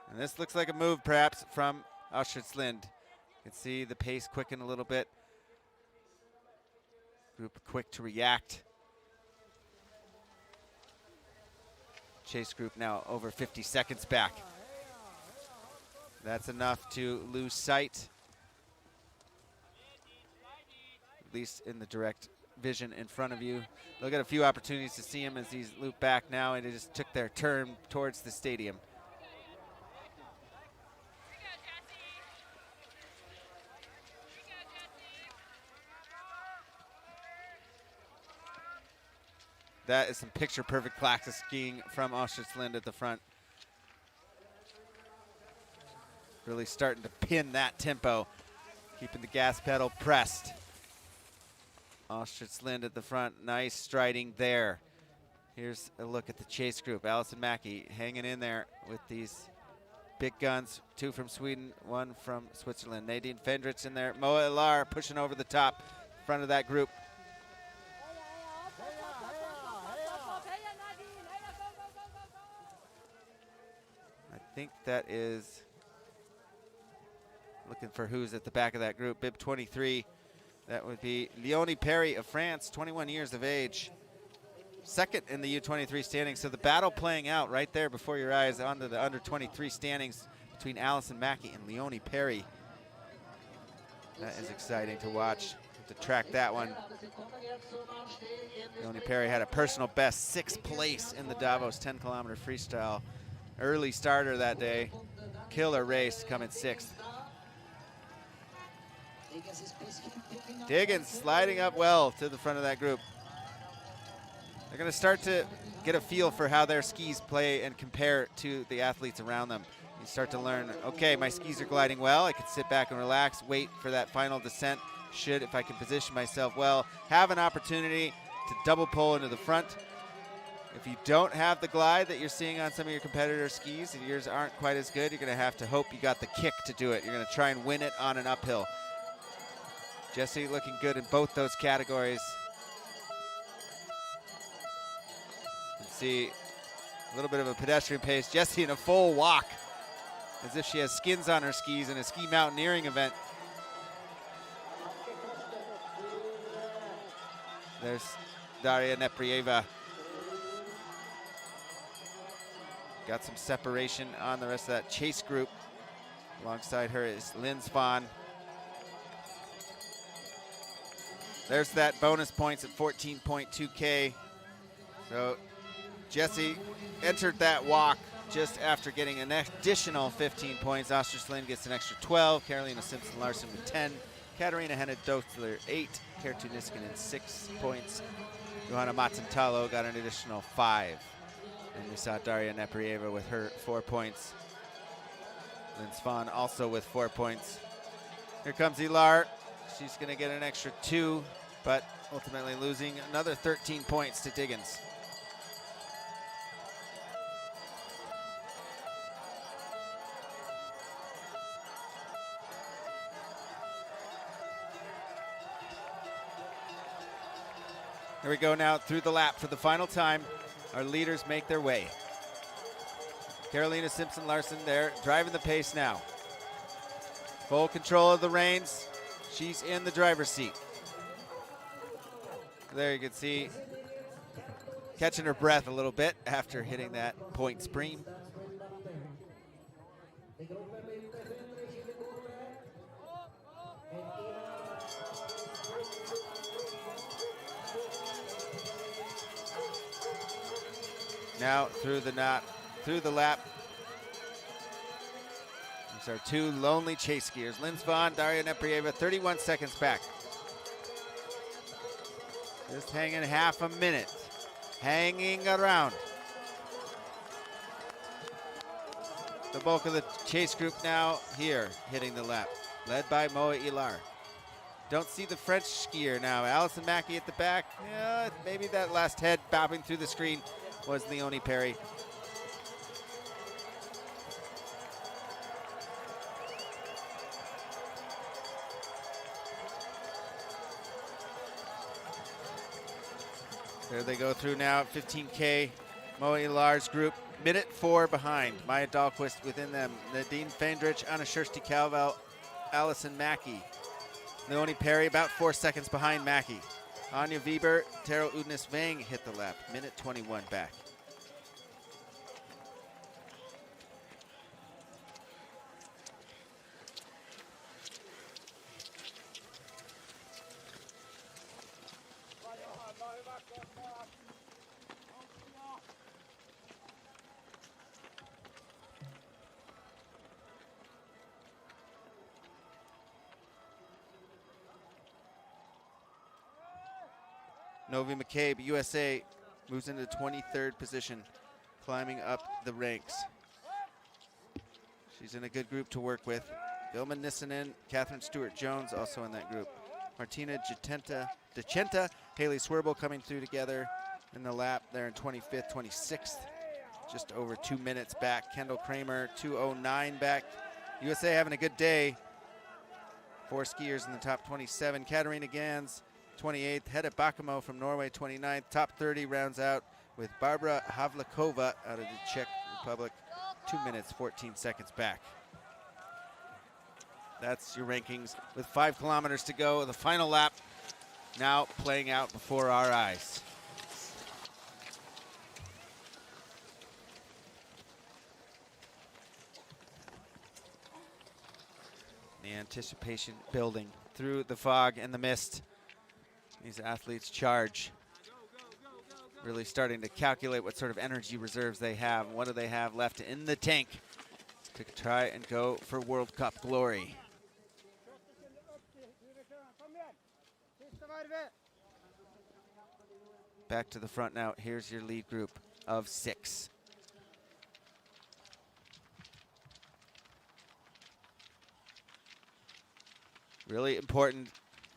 And this looks like a move perhaps from Auschwitzlind. You can see the pace quicken a little bit. Group quick to react. Chase group now over 50 seconds back. That's enough to lose sight, at least in the direct vision in front of you. They'll get a few opportunities to see him as he's looped back now, and they just took their turn towards the stadium. That is some picture-perfect classic skiing from Auschwitzlind at the front. Really starting to pin that tempo, keeping the gas pedal pressed. Auschwitzlind at the front, nice striding there. Here's a look at the chase group. Alison Mackey hanging in there with these big guns. 2 from Sweden, 1 from Switzerland. Nadine Feindrich in there. Moa Ilar pushing over the top, front of that group. think that is, looking for who's at the back of that group, bib 23. That would be Leonie Perry of France, 21 years of age. Second in the U23 standings. So the battle playing out right there before your eyes onto the under 23 standings between Allison Mackey and Leonie Perry. That is exciting to watch, to track that one. Leonie Perry had a personal best 6th place in the Davos 10-kilometer freestyle. Early starter that day. Killer race, coming 6th. Diggins sliding up well to the front of that group. They're going to start to get a feel for how their skis play and compare to the athletes around them. You start to learn, okay, my skis are gliding well. I can sit back and relax, wait for that final descent. Should, if I can position myself well, have an opportunity to double pull into the front. If you don't have the glide that you're seeing on some of your competitor skis and yours aren't quite as good, you're going to have to hope you got the kick to do it. You're going to try and win it on an uphill. Jessie looking good in both those categories. See a little bit of a pedestrian pace. Jessie in a full walk, as if she has skins on her skis in a ski mountaineering event. There's Daria Neprieva. Got some separation on the rest of that chase group. Alongside her is Lynn Svan. There's that bonus points at 14.2K. So Jessie entered that walk just after getting an additional 15 points. Osterslind gets an extra 12. Carolina Simpson-Larson with 10. Katarina Hennet-Dothler 8. Kerttu Niskanen 6 points. Johanna Matsentalo got an additional 5. And we saw Daria Neprieva with her 4 points. Lynn Svan also with 4 points. Here comes Ilar. She's going to get an extra 2, but ultimately losing another 13 points to Diggins. Here we go now through the lap for the final time. Our leaders make their way. Carolina Simpson-Larson there, driving the pace now. Full control of the reins. She's in the driver's seat. There you can see, catching her breath a little bit after hitting that point screen. Now through the lap. These are two lonely chase skiers. Lynn Svan, Daria Neprieva, 31 seconds back. Just hanging half a minute. Hanging around. The bulk of the chase group now here, hitting the lap, led by Moa Ilar. Don't see the French skier now. Allison Mackey at the back. Yeah, maybe that last head bobbing through the screen was Leonie Perry. There they go through now at 15K. Moa Ilar's group, minute 4 behind. Maya Dahlqvist within them. Nadine Feindrich, Anna Schersti-Calval, Allison Mackey. Leonie Perry about 4 seconds behind Mackey. Anja Weber, Taro Udnes-Vang hit the lap, minute 21 back. Novi McCabe, USA, moves into 23rd position, climbing up the ranks. She's in a good group to work with. Vilma Nissanen, Catherine Stewart-Jones also in that group. Martina DeCenta, Haley Swerble coming through together in the lap there in 25th, 26th. Just over 2 minutes back. Kendall Kramer, 2:09 back. USA having a good day. 4 skiers in the top 27. Katarina Gans, 28th. Hedda Bakamo from Norway, 29th. Top 30 rounds out with Barbara Havlikova out of the Czech Republic. 2 minutes, 14 seconds back. That's your rankings with 5 kilometers to go. The final lap now playing out before our eyes. The anticipation building through the fog and the mist. These athletes charge. Really starting to calculate what sort of energy reserves they have. What do they have left in the tank to try and go for World Cup glory? Back to the front now. Here's your lead group of 6. Really important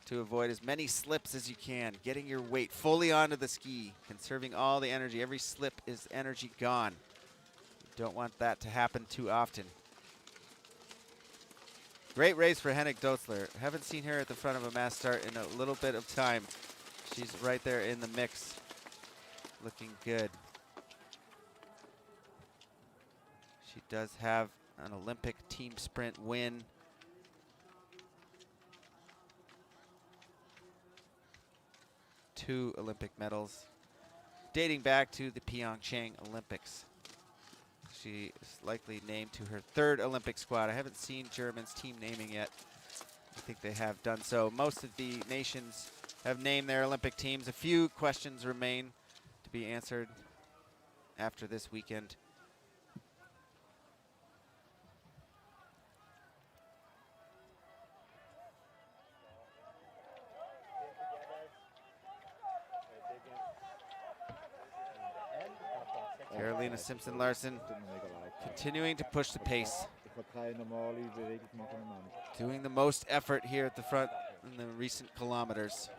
to avoid as many slips as you can. Getting your weight fully onto the ski, conserving all the energy. Every slip is energy gone. You don't want that to happen too often. Great race for Hennig Dotzler. Haven't seen her at the front of a mass start in a little bit of time. She's right there in the mix, looking good. She does have an Olympic team sprint win. Two Olympic medals dating back to the Pyeongchang Olympics. She is likely named to her 3rd Olympic squad. I haven't seen Germany's team naming yet. I think they have done so. Most of the nations have named their Olympic teams. A few questions remain to be answered after this weekend. Carolina Simpson-Larsen continuing to push the pace. Doing the most effort here at the front in the recent kilometers.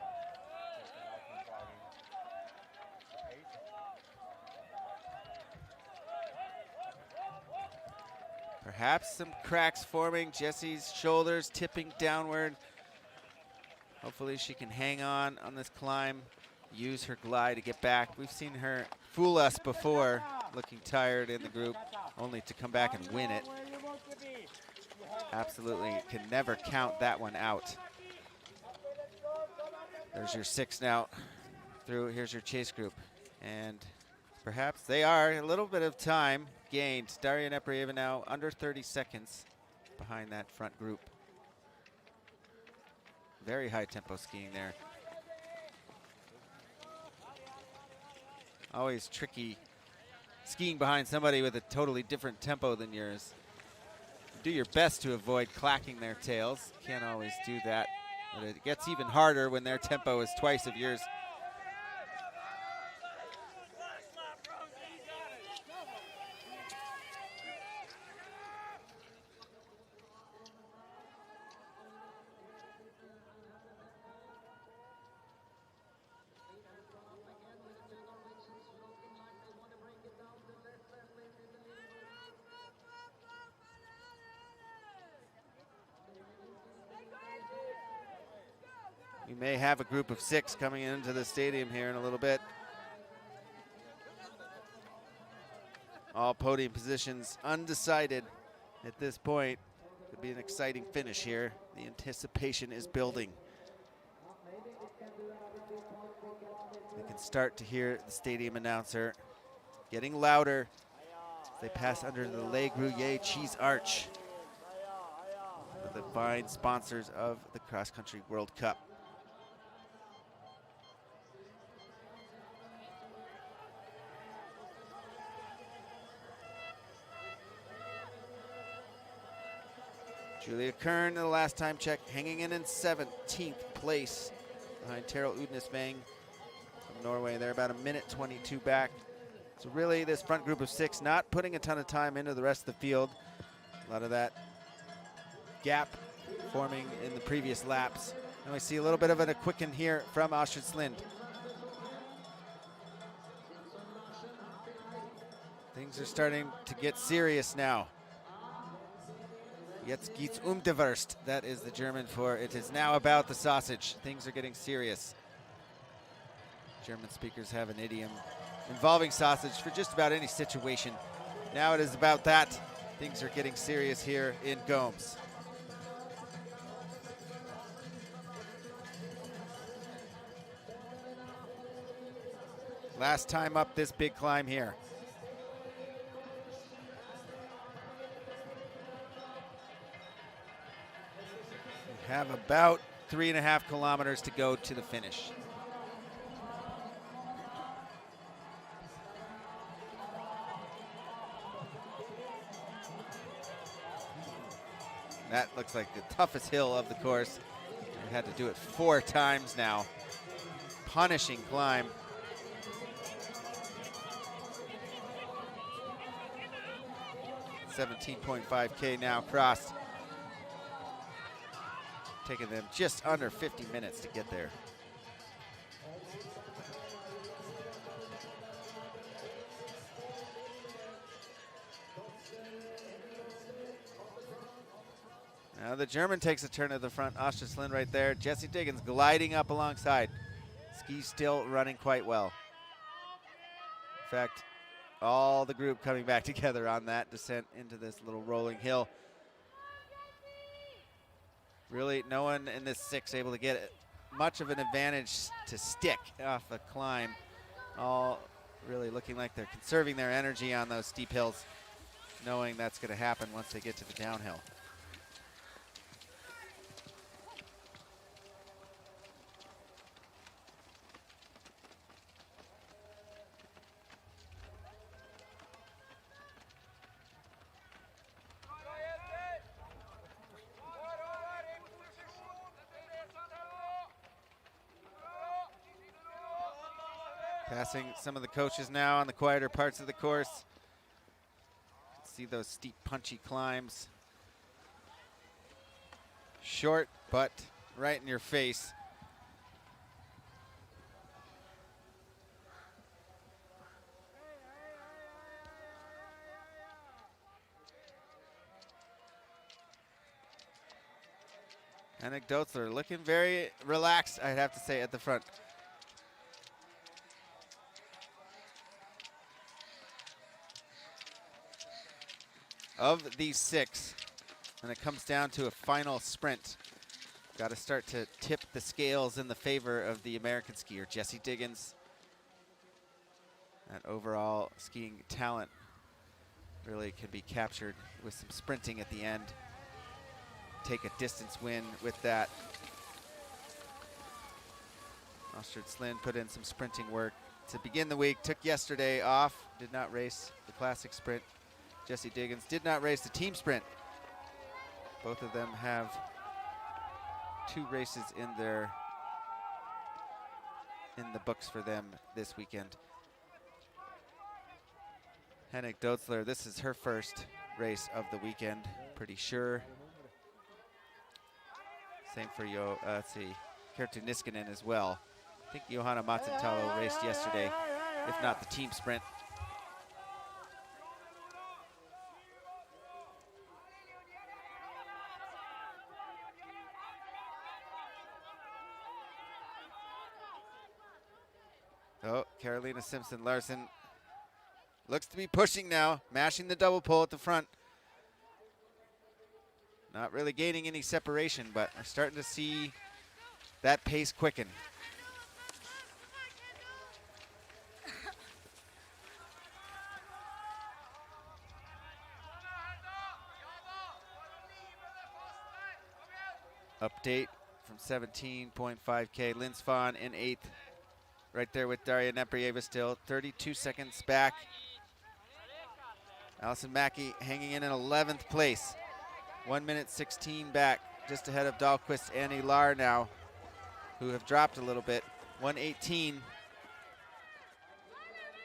Perhaps some cracks forming. Jessie's shoulders tipping downward. Hopefully she can hang on this climb, use her glide to get back. We've seen her fool us before, looking tired in the group, only to come back and win it. Absolutely can never count that one out. There's your 6 now through. Here's your chase group. And perhaps they are a little bit of time gained. Daria Neprayeva now under 30 seconds behind that front group. Very high tempo skiing there. Always tricky skiing behind somebody with a totally different tempo than yours. Do your best to avoid clacking their tails. Can't always do that, but it gets even harder when their tempo is twice of yours. We may have a group of 6 coming into the stadium here in a little bit. All podium positions undecided at this point. Could be an exciting finish here. The anticipation is building. We can start to hear the stadium announcer getting louder as they pass under the Le Gruyere Cheese Arch, the fine sponsors of the Cross Country World Cup. Julia Kern, the last time check, hanging in 17th place behind Terrell Udnesvang from Norway. They're about 1:22 back. So really this front group of 6 not putting a ton of time into the rest of the field. A lot of that gap forming in the previous laps. And we see a little bit of a quicken here from Astrid Slind. Things are starting to get serious now. Jetzt geht's die Wurst. That is the German for it is now about the sausage. Things are getting serious. German speakers have an idiom involving sausage for just about any situation. Now it is about that. Things are getting serious here in Goms. Last time up this big climb here. We have about 3.5 kilometers to go to the finish. That looks like the toughest hill of the course. We had to do it 4 times now. Punishing climb. $17.5K now crossed. Taking them just under 50 minutes to get there. Now the German takes a turn at the front. Osterslin right there. Jesse Diggins gliding up alongside. Ski still running quite well. In fact, all the group coming back together on that descent into this little rolling hill. Really, no one in this 6 able to get much of an advantage to stick off a climb. All really looking like they're conserving their energy on those steep hills, knowing that's going to happen once they get to the downhill. Passing some of the coaches now on the quieter parts of the course. See those steep, punchy climbs. Short, but right in your face. Henrik Dotzler looking very relaxed, I'd have to say, at the front. Of these 6, and it comes down to a final sprint. Got to start to tip the scales in the favor of the American skier, Jesse Diggins. That overall skiing talent really can be captured with some sprinting at the end. Take a distance win with that. Osterslin put in some sprinting work to begin the week. Took yesterday off, did not race the classic sprint. Jesse Diggins did not race the team sprint. Both of them have 2 races in the books for them this weekend. Henrik Dotzler, this is her first race of the weekend, pretty sure. Same for Kerttu Niskanen as well. I think Johanna Matsentalo raced yesterday, if not the team sprint. Oh, Carolina Simpson-Larsen looks to be pushing now, mashing the double pole at the front. Not really gaining any separation, but we're starting to see that pace quicken. Update from 17.5K. Lynn Svan in 8th. Right there with Daria Neprieva still, 32 seconds back. Allison Mackey hanging in 11th place. 1 minute 16 back, just ahead of Dahlquist and Ilar now, who have dropped a little bit. 1:18.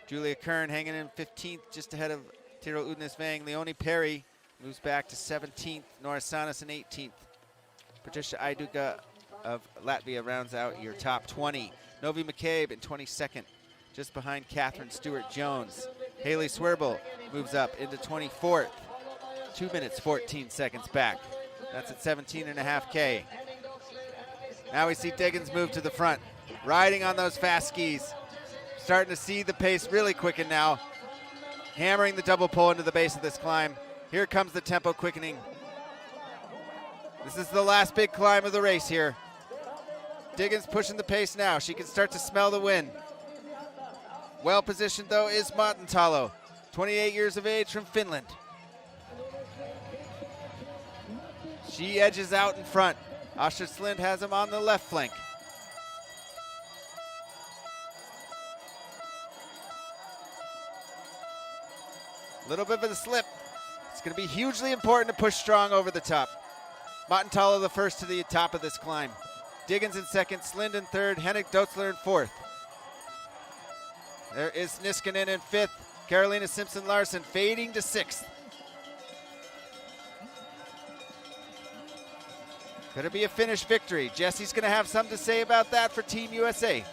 Julia Kern hanging in 15th, just ahead of Tiro Udnes-Vang. Leonie Perry moves back to 17th. Nora Sanas in 18th. Patricia Aiduka of Latvia rounds out your top 20. Novi McCabe in 22nd, just behind Catherine Stewart-Jones. Haley Swerbel moves up into 24th. 2 minutes, 14 seconds back. That's at 17.5K. Now we see Diggins move to the front, riding on those fast skis. Starting to see the pace really quicken now. hammering the double pole into the base of this climb. Here comes the tempo quickening. This is the last big climb of the race here. Diggins pushing the pace now. She can start to smell the wind. Well positioned though is Mattintalo, 28 years of age from Finland. She edges out in front. Astrid Slind has him on the left flank. A little bit of a slip. It's going to be hugely important to push strong over the top. Mattintalo the first to the top of this climb. Diggins in second, Slind in third, Henrik Dotzler in fourth. There is Niskanen in fifth, Carolina Simpson-Larsen fading to sixth. Could it be a finish victory? Jesse's going to have something to say about that for Team USA.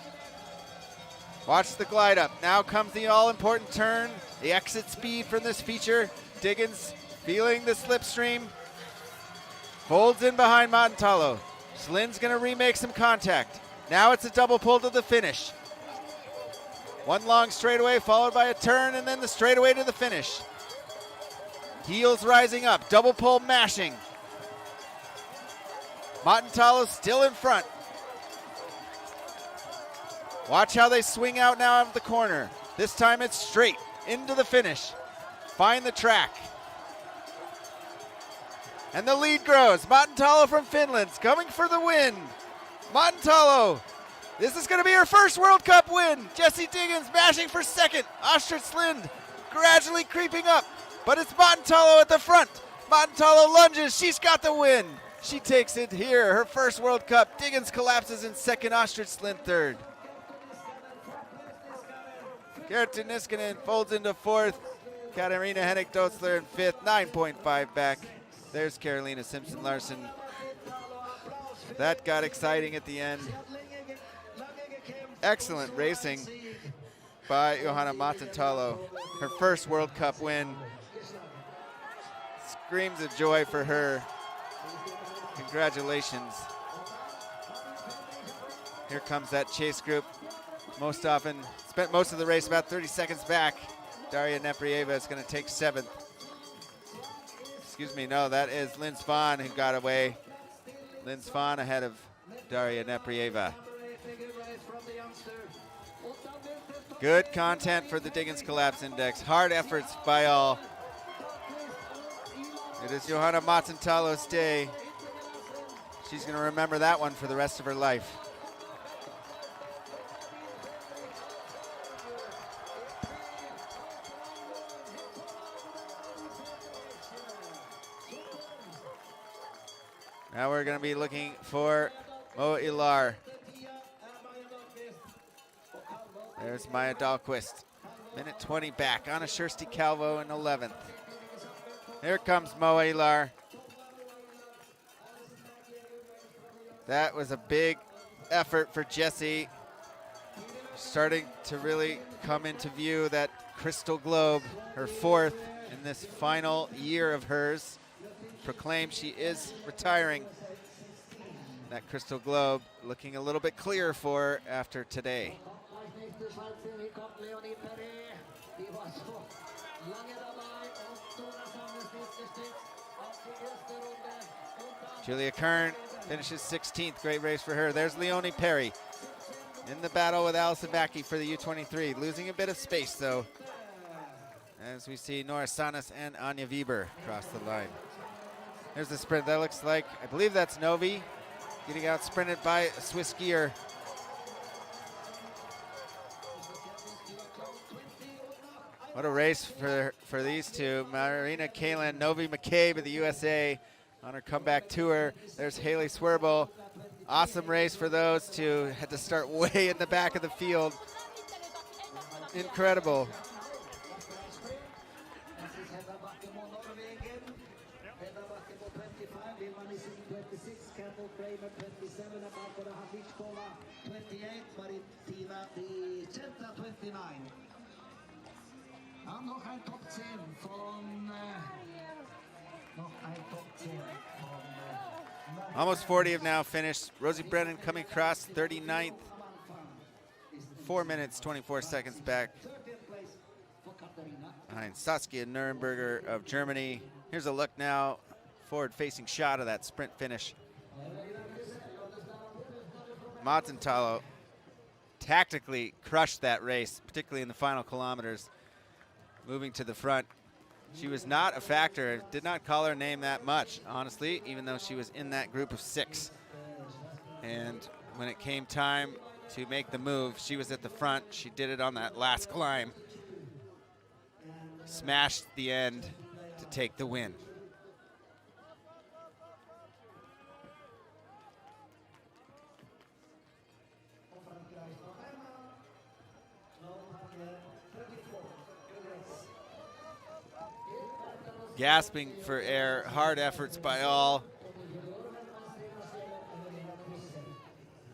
Watch the glide up. Now comes the all-important turn, the exit speed from this feature. Diggins feeling the slipstream. Folds in behind Mattintalo. Slind's going to remake some contact. Now it's a double pull to the finish. One long straightaway followed by a turn and then the straightaway to the finish. Heels rising up, double pull mashing. Mattintalo still in front. Watch how they swing out now of the corner. This time it's straight into the finish. Find the track. And the lead grows. Mattintalo from Finland's coming for the win. Mattintalo, this is going to be her first World Cup win. Jessie Diggins mashing for second. Astrid Slind gradually creeping up, but it's Mattintalo at the front. Mattintalo lunges, she's got the win. She takes it here, her first World Cup. Diggins collapses in second, Astrid Slind third. Kerttu Niskanen folds into fourth. Katarina Henrik Dotzler in fifth, 9.5 back. There's Carolina Simpson-Larsen. That got exciting at the end. Excellent racing by Johanna Mattintalo. Her first World Cup win. Screams of joy for her. Congratulations. Here comes that chase group. Most often, spent most of the race about 30 seconds back. Daria Neprieva is going to take seventh. Excuse me, no, that is Lynn Svan who got away. Lynn Svan ahead of Daria Neprieva. Good content for the Diggins Collapse Index. Hard efforts by all. It is Johanna Mattintalo's day. She's going to remember that one for the rest of her life. Now we're going to be looking for Moa Ilar. There's Maya Dahlqvist. Minute 20 back. Anna Shirsti Calvo in 11th. Here comes Moa Ilar. That was a big effort for Jessie. Starting to really come into view, that crystal globe, her fourth in this final year of hers. Proclaimed she is retiring. That crystal globe looking a little bit clearer for her after today. Julia Kern finishes 16th. Great race for her. There's Leonie Perry in the battle with Allison Mackey for the U23. Losing a bit of space though, as we see Nora Sanas and Anja Weber cross the line. There's the sprint. That looks like, I believe that's Novi, getting out sprinted by a Swiss skier. What a race for these two. Marina Kalin, Novi McCabe of the USA on her comeback tour. There's Haley Swerbel. Awesome race for those two. Had to start way in the back of the field. Incredible. Almost 40 have now finished. Rosie Brennan coming across 39th. 4 minutes, 24 seconds back. behind Saskia Nürnberger of Germany. Here's a look now, forward-facing shot of that sprint finish. Mazzantalo tactically crushed that race, particularly in the final kilometers, moving to the front. She was not a factor, did not call her name that much, honestly, even though she was in that group of 6. And when it came time to make the move, she was at the front. She did it on that last climb. Smashed the end to take the win. Gasping for air, hard efforts by all.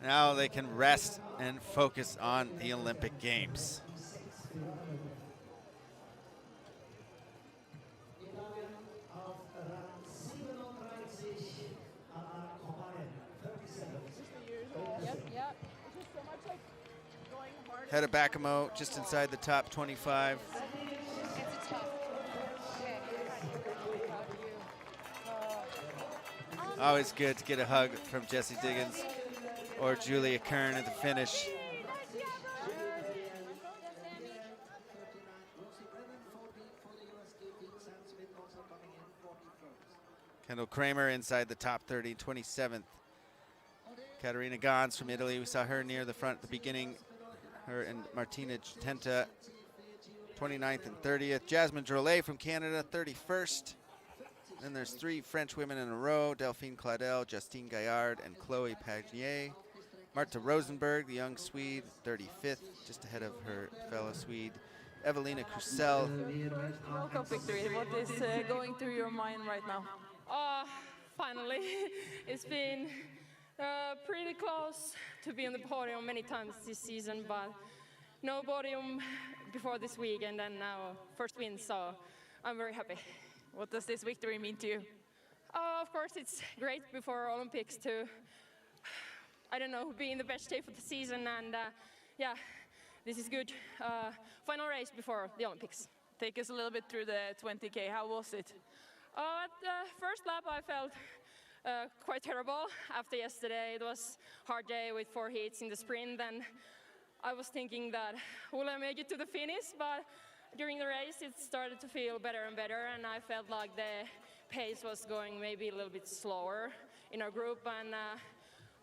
Now they can rest and focus on the Olympic Games. Hedda Bakamo just inside the top 25. Always good to get a hug from Jessie Diggins or Julia Kern at the finish. Kendall Kramer inside the top 30, 27th. Katerina Gons from Italy, we saw her near the front at the beginning. Her and Martina Tenta, 29th and 30th. Jasmine Drolet from Canada, 31st. Then there's 3 French women in a row, Delphine Claudel, Justine Gaillard, and Chloe Pagnier. Marta Rosenberg, the young Swede, 35th, just ahead of her fellow Swede, Evelina Krusell. World Cup victory, what is going through your mind right now? Finally, it's been pretty close to be on the podium many times this season, but no podium before this week, and then now first win, so I'm very happy. What does this victory mean to you? Of course, it's great before Olympics to, I don't know, be in the best shape of the season, and yeah, this is good. Final race before the Olympics. Take us a little bit through the 20K, how was it? At the first lap I felt quite terrible after yesterday. It was a hard day with 4 heats in the sprint, and I was thinking that will I make it to the finish, but during the race it started to feel better and better, and I felt like the pace was going maybe a little bit slower in our group, and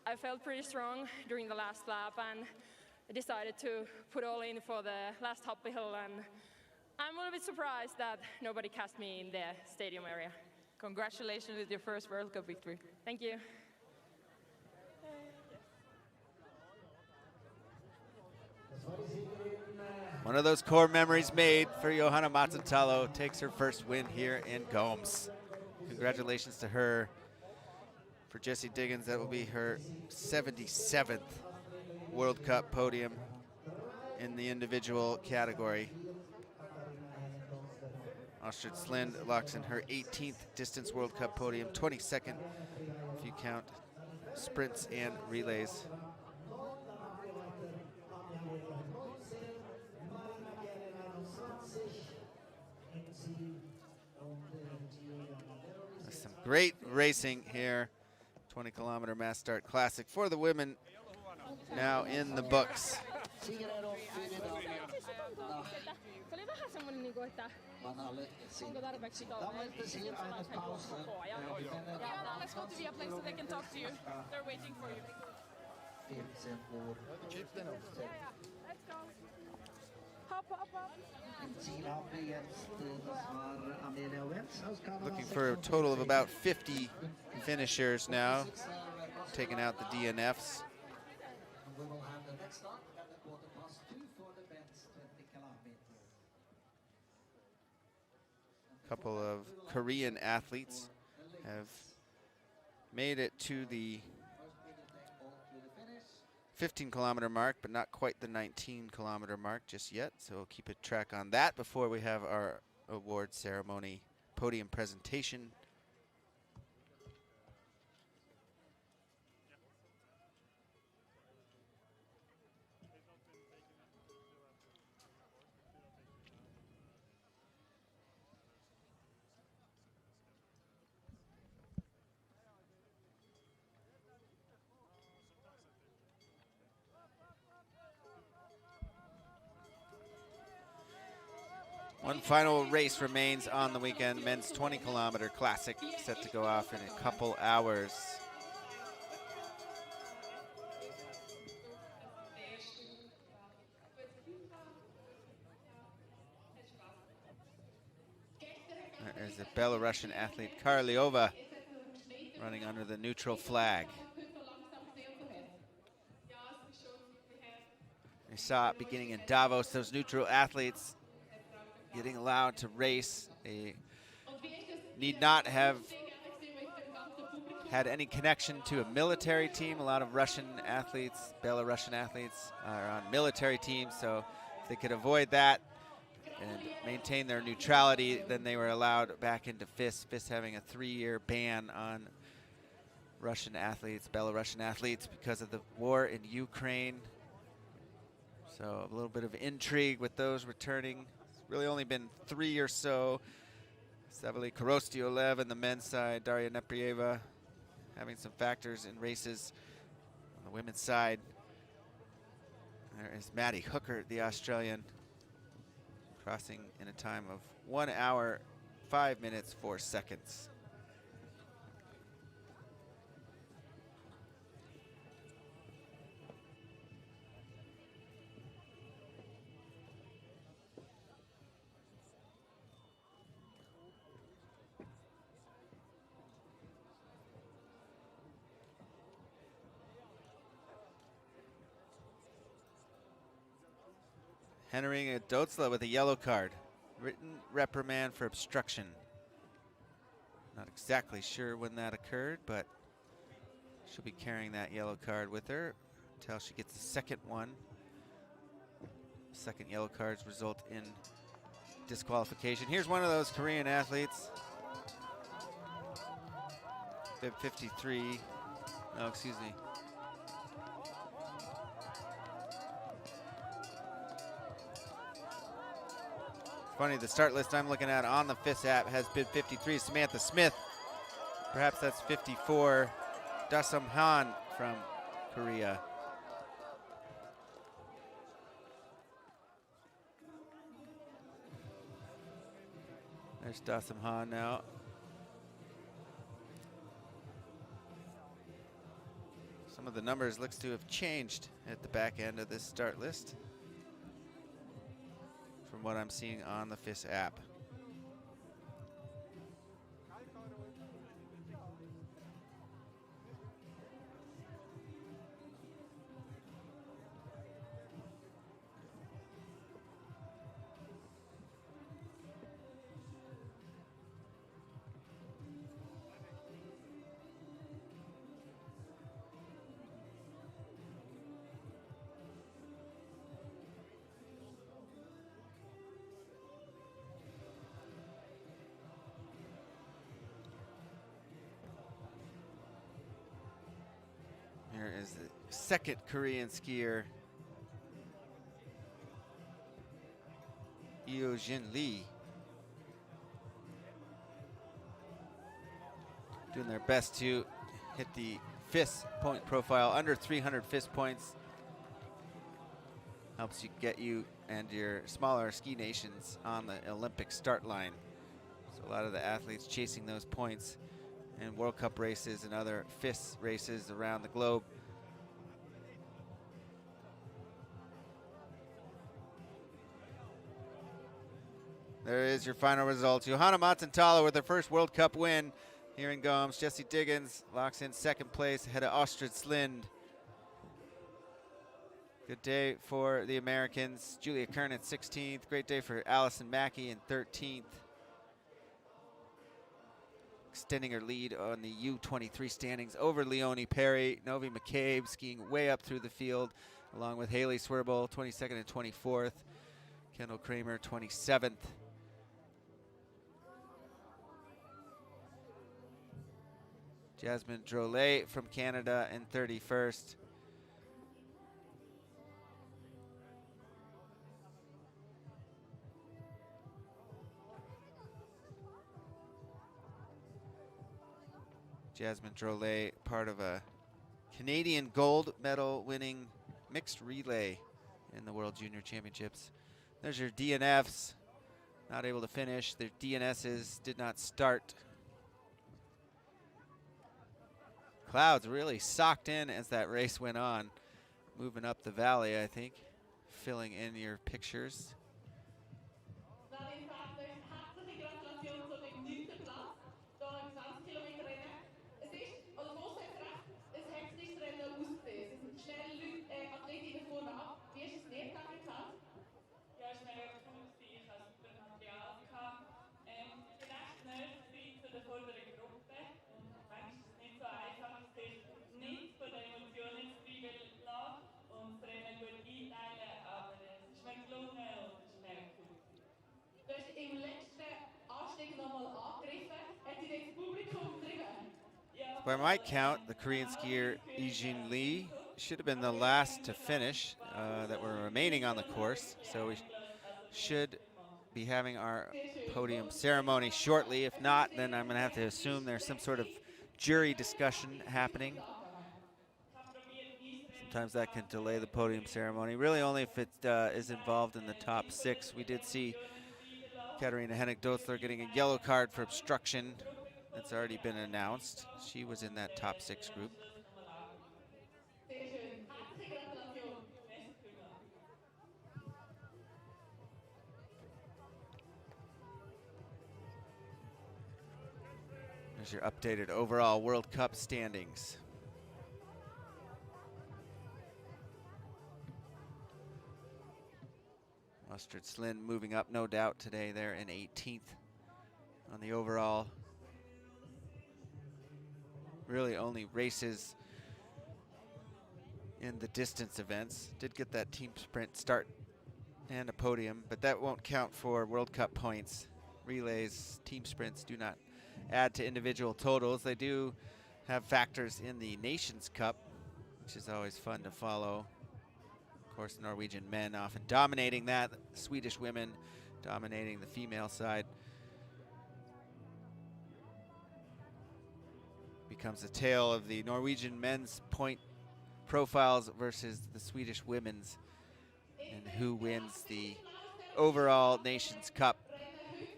I felt pretty strong during the last lap, and I decided to put all in for the last uphill, and I'm a little bit surprised that nobody cast me in the stadium area. Congratulations with your first World Cup victory. Thank you. One of those core memories made for Johanna Mazzantalo, takes her first win here in Goms. Congratulations to her. For Jessie Diggins, that will be her 77th World Cup podium in the individual category. Astrid Slind locks in her 18th Distance World Cup podium, 22nd if you count sprints and relays. There's some great racing here. 20-kilometer mass start classic for the women now in the books. Let's go to the place so they can talk to you. They're waiting for you. Let's go. Hop, hop, hop. Looking for a total of about 50 finishers now, taking out the DNFs. A couple of Korean athletes have made it to the 15-kilometer mark, but not quite the 19-kilometer mark just yet. So we'll keep a track on that before we have our award ceremony podium presentation. One final race remains on the weekend, men's 20-kilometer classic, set to go off in a couple hours. There's the Belarusian athlete Karliova running under the neutral flag. We saw it beginning in Davos, those neutral athletes getting allowed to race. They need not have had any connection to a military team. A lot of Russian athletes, Belarusian athletes are on military teams, so if they could avoid that and maintain their neutrality, then they were allowed back into FIS. FIS having a 3-year ban on Russian athletes, Belarusian athletes because of the war in Ukraine. So a little bit of intrigue with those returning. It's really only been 3 or so. Savely Korostiolev on the men's side, Daria Neprieva having some factors in races on the women's side. There is Maddie Hooker, the Australian, crossing in a time of 1 hour, 5 minutes, 4 seconds. Henning Dotzla with a yellow card. Written reprimand for obstruction. Not exactly sure when that occurred, but she'll be carrying that yellow card with her until she gets the second one. Second yellow cards result in disqualification. Here's one of those Korean athletes. Bib 53. No, excuse me. Funny, the start list I'm looking at on the FIS app has bid 53, Samantha Smith. Perhaps that's 54, Dasum Han from Korea. There's Dasum Han now. Some of the numbers looks to have changed at the back end of this start list, from what I'm seeing on the FIS app. Here is the second Korean skier, Yeo-jin Lee, doing their best to hit the FIS point profile. Under 300 FIS points helps you get you and your smaller ski nations on the Olympic start line. So a lot of the athletes chasing those points in World Cup races and other FIS races around the globe. There is your final results. Johanna Mattantala with her first World Cup win here in Goms. Jessie Diggins locks in second place ahead of Astrid Slind. Good day for the Americans. Julia Kern at 16th. Great day for Allison Mackey in 13th. Extending her lead on the U23 standings over Leonie Perry. Novi McCabe skiing way up through the field, along with Haley Swerble, 22nd and 24th. Kendall Kramer, 27th. Jasmine Drolet from Canada in 31st. Jasmine Drolet, part of a Canadian gold medal winning mixed relay in the World Junior Championships. There's your DNFs not able to finish. Their DNSs did not start. Clouds really socked in as that race went on. Moving up the valley, I think. Filling in your pictures. Ja, es war mega cool gewesen. Ich hatte super Material gehabt. Ich bin echt nahe zu der vorderen Gruppe und manchmal ist es nicht so einfach, sich nicht von den Emotionen zu treiben lassen und das Rennen gut einteilen, aber es ist mir gelungen und es ist mega cool. Du hast im letzten Anstieg nochmal angegriffen. Hat dich das Publikum getrieben? By my count, the Korean skier Ijin Lee should have been the last to finish that were remaining on the course. So we should be having our podium ceremony shortly. If not, then I'm going to have to assume there's some sort of jury discussion happening. Sometimes that can delay the podium ceremony, really only if it is involved in the top 6. We did see Katarina Hennig-Dotzler getting a yellow card for obstruction. That's already been announced. She was in that top 6 group. There's your updated overall World Cup standings. Mustard Slin moving up, no doubt, today. They're in 18th on the overall. Really only races in the distance events. Did get that team sprint start and a podium, but that won't count for World Cup points. Relays, team sprints do not add to individual totals. They do have factors in the Nations Cup, which is always fun to follow. Of course, the Norwegian men often dominating that, the Swedish women dominating the female side. Becomes a tale of the Norwegian men's point profiles versus the Swedish women's, and who wins the overall Nations Cup.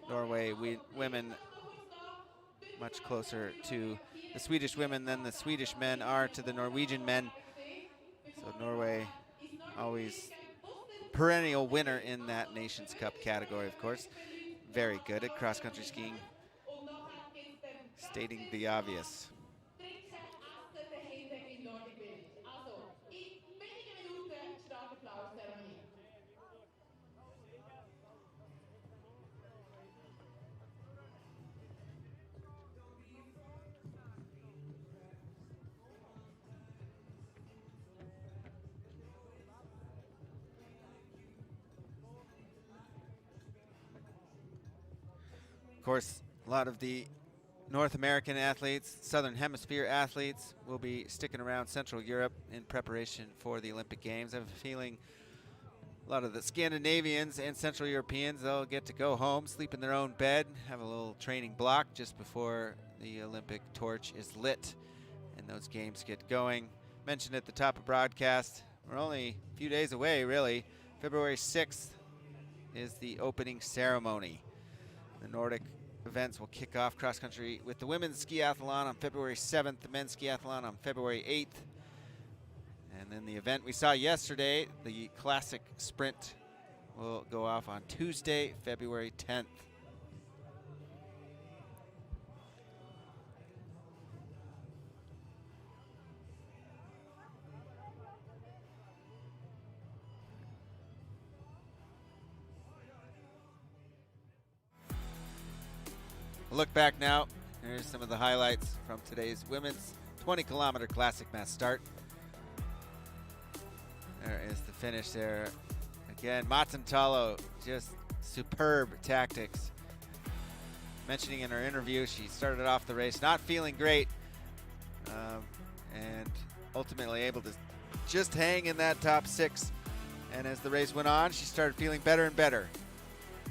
Norway women much closer to the Swedish women than the Swedish men are to the Norwegian men. So Norway always perennial winner in that Nations Cup category, of course. Very good at cross-country skiing, stating the obvious. Of course, a lot of the North American athletes, Southern Hemisphere athletes, will be sticking around Central Europe in preparation for the Olympic Games. I have a feeling a lot of the Scandinavians and Central Europeans, they'll get to go home, sleep in their own bed, have a little training block just before the Olympic torch is lit and those games get going. Mentioned at the top of broadcast, we're only a few days away, really. February 6th is the opening ceremony. The Nordic events will kick off cross-country with the women's skiathlon on February 7th, the men's skiathlon on February 8th. And then the event we saw yesterday, the classic sprint, will go off on Tuesday, February 10th. A look back now. Here's some of the highlights from today's women's 20-kilometer classic mass start. There is the finish there. Again, Matantalo, just superb tactics. Mentioning in her interview, she started off the race not feeling great, and ultimately able to just hang in that top 6. And as the race went on, she started feeling better and better.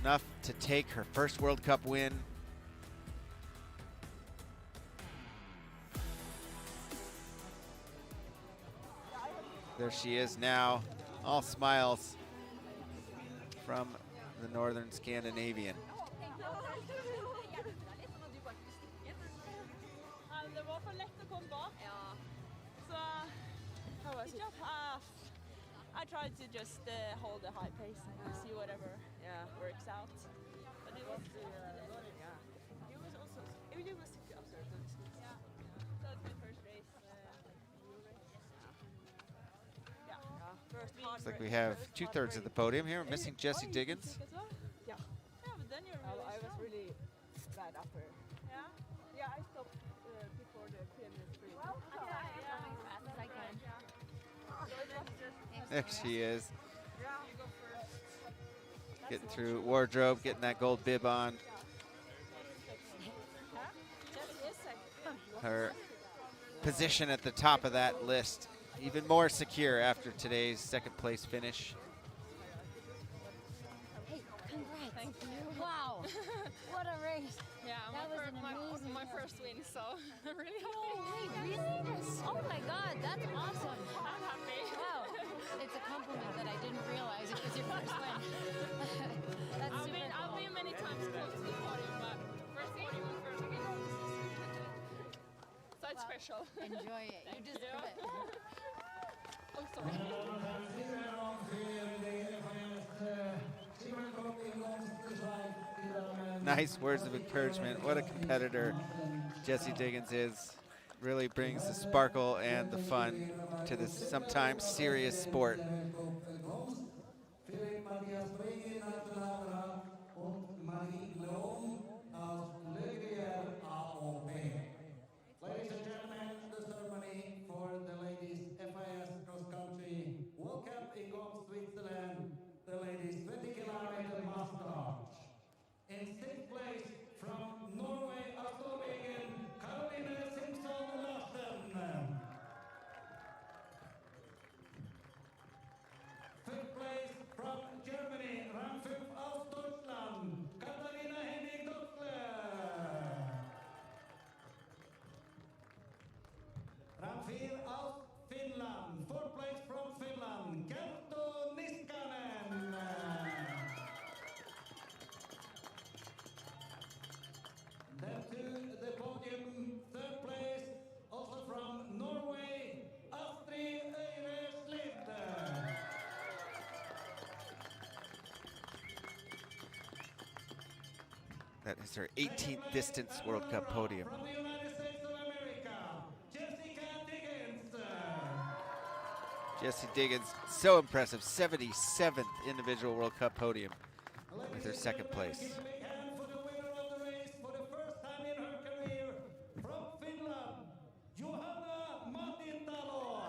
Enough to take her first World Cup win. There she is now, all smiles from the Northern Scandinavian. Det var for lett å komme bak. Så I tried to just hold a high pace and see whatever works out. But it was that was my first race. Looks like we have 2/3 of the podium here. We're missing Jessie Diggins. Yeah, but then you're really I was strong. really bad upper. Yeah, I stopped before the preliminary sprint. There she is. Getting through wardrobe, getting that gold bib on. Her position at the top of that list even more secure after today's second place finish. Hey, congrats. Thank you. Wow. What a race. Yeah, That was an amazing my race. first win, so I'm really No happy. way, really? Oh my God, that's awesome. I'm happy. Wow. It's a compliment that I didn't realize it was your first win. That's I've super cool. been many times close to the podium, but first podium and first win. So it's special. Enjoy it. You deserve it. Oh, sorry. Nice words of encouragement. What a competitor Jessie Diggins is. Really brings the sparkle and the fun to this sometimes serious sport. Ladies and gentlemen, the ceremony for the ladies FIS cross country World Cup in Goms, Switzerland. The ladies 20-kilometer master. In sixth place from Norway, Australian Caroline Simpson Larsen. Fifth place from Germany, Ramfuf aus Deutschland, Katharina Henning Doppler. Ramfir aus Finland, fourth place from Finland, Kerttu Niskanen. Then to the podium, third place, also from Norway, Astrid Øyreslid. That is her 18th distance World Cup podium. From the United States of America, Jessica Diggins. Jessie Diggins, so impressive, 77th individual World Cup podium with her second place. Give a big hand for the winner of the race for the first time in her career. From Finland, Johanna Matintalo.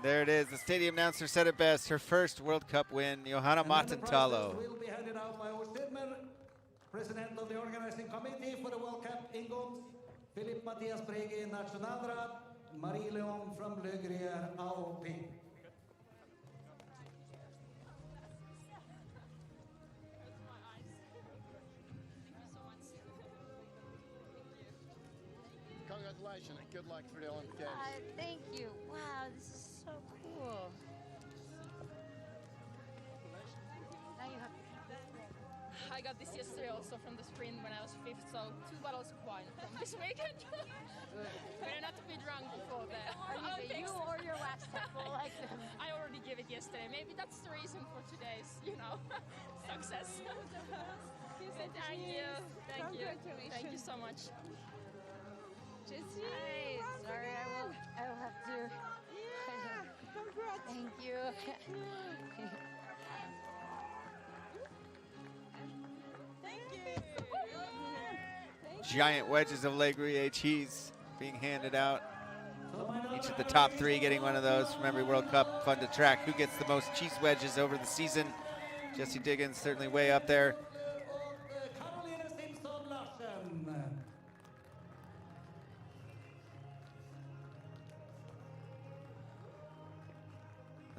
There it is, the stadium announcer said it best, her first World Cup win, Johanna And then the Matintalo. prizes will be handed out by our Stedman, President of the organizing committee for the World Cup in Goms, Philippe Mathias Brege, Nationalrat, Marie Leon from Le Gruyère AOP. Congratulations and good luck for the Olympic Games. Thank you. Wow, this is so cool. Now you have. I got this yesterday also from the sprint when I was fifth, so 2 bottles of wine from this weekend. Better not to be drunk before the You Olympics. or your last step will like them. I already gave it yesterday. Maybe that's the reason for today's, success. Thank you. Thank you. Thank you so much. Jessie. Hi. Sorry, I will have to. Yeah. Congrats. Thank you. Giant wedges of Le Gruyere cheese being handed out. Each of the top 3 getting one of those from every World Cup. Fun to track who gets the most cheese wedges over the season. Jessie Diggins certainly way up there. Caroline Simpson Larsen.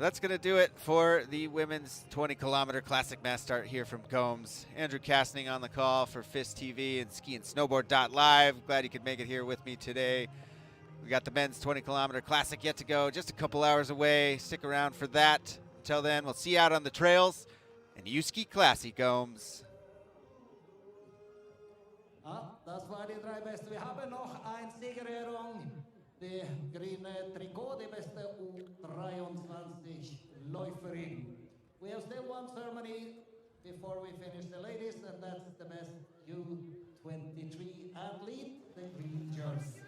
That's going to do it for the women's 20-kilometer classic mass start here from Goms. Andrew Kastning on the call for FIS TV and Ski and Snowboard.live. Glad you could make it here with me today. We got the men's 20-kilometer classic yet to go, just a couple hours away. Stick around for that. Until then, we'll see you out on the trails, and you ski classy, Goms. Ja, das war die drei Besten. Wir haben noch eine Siegerehrung. Die grüne Trikot, die beste U23-Läuferin. We have still one ceremony before we finish the ladies, and that's the best U23 athlete, the green jersey.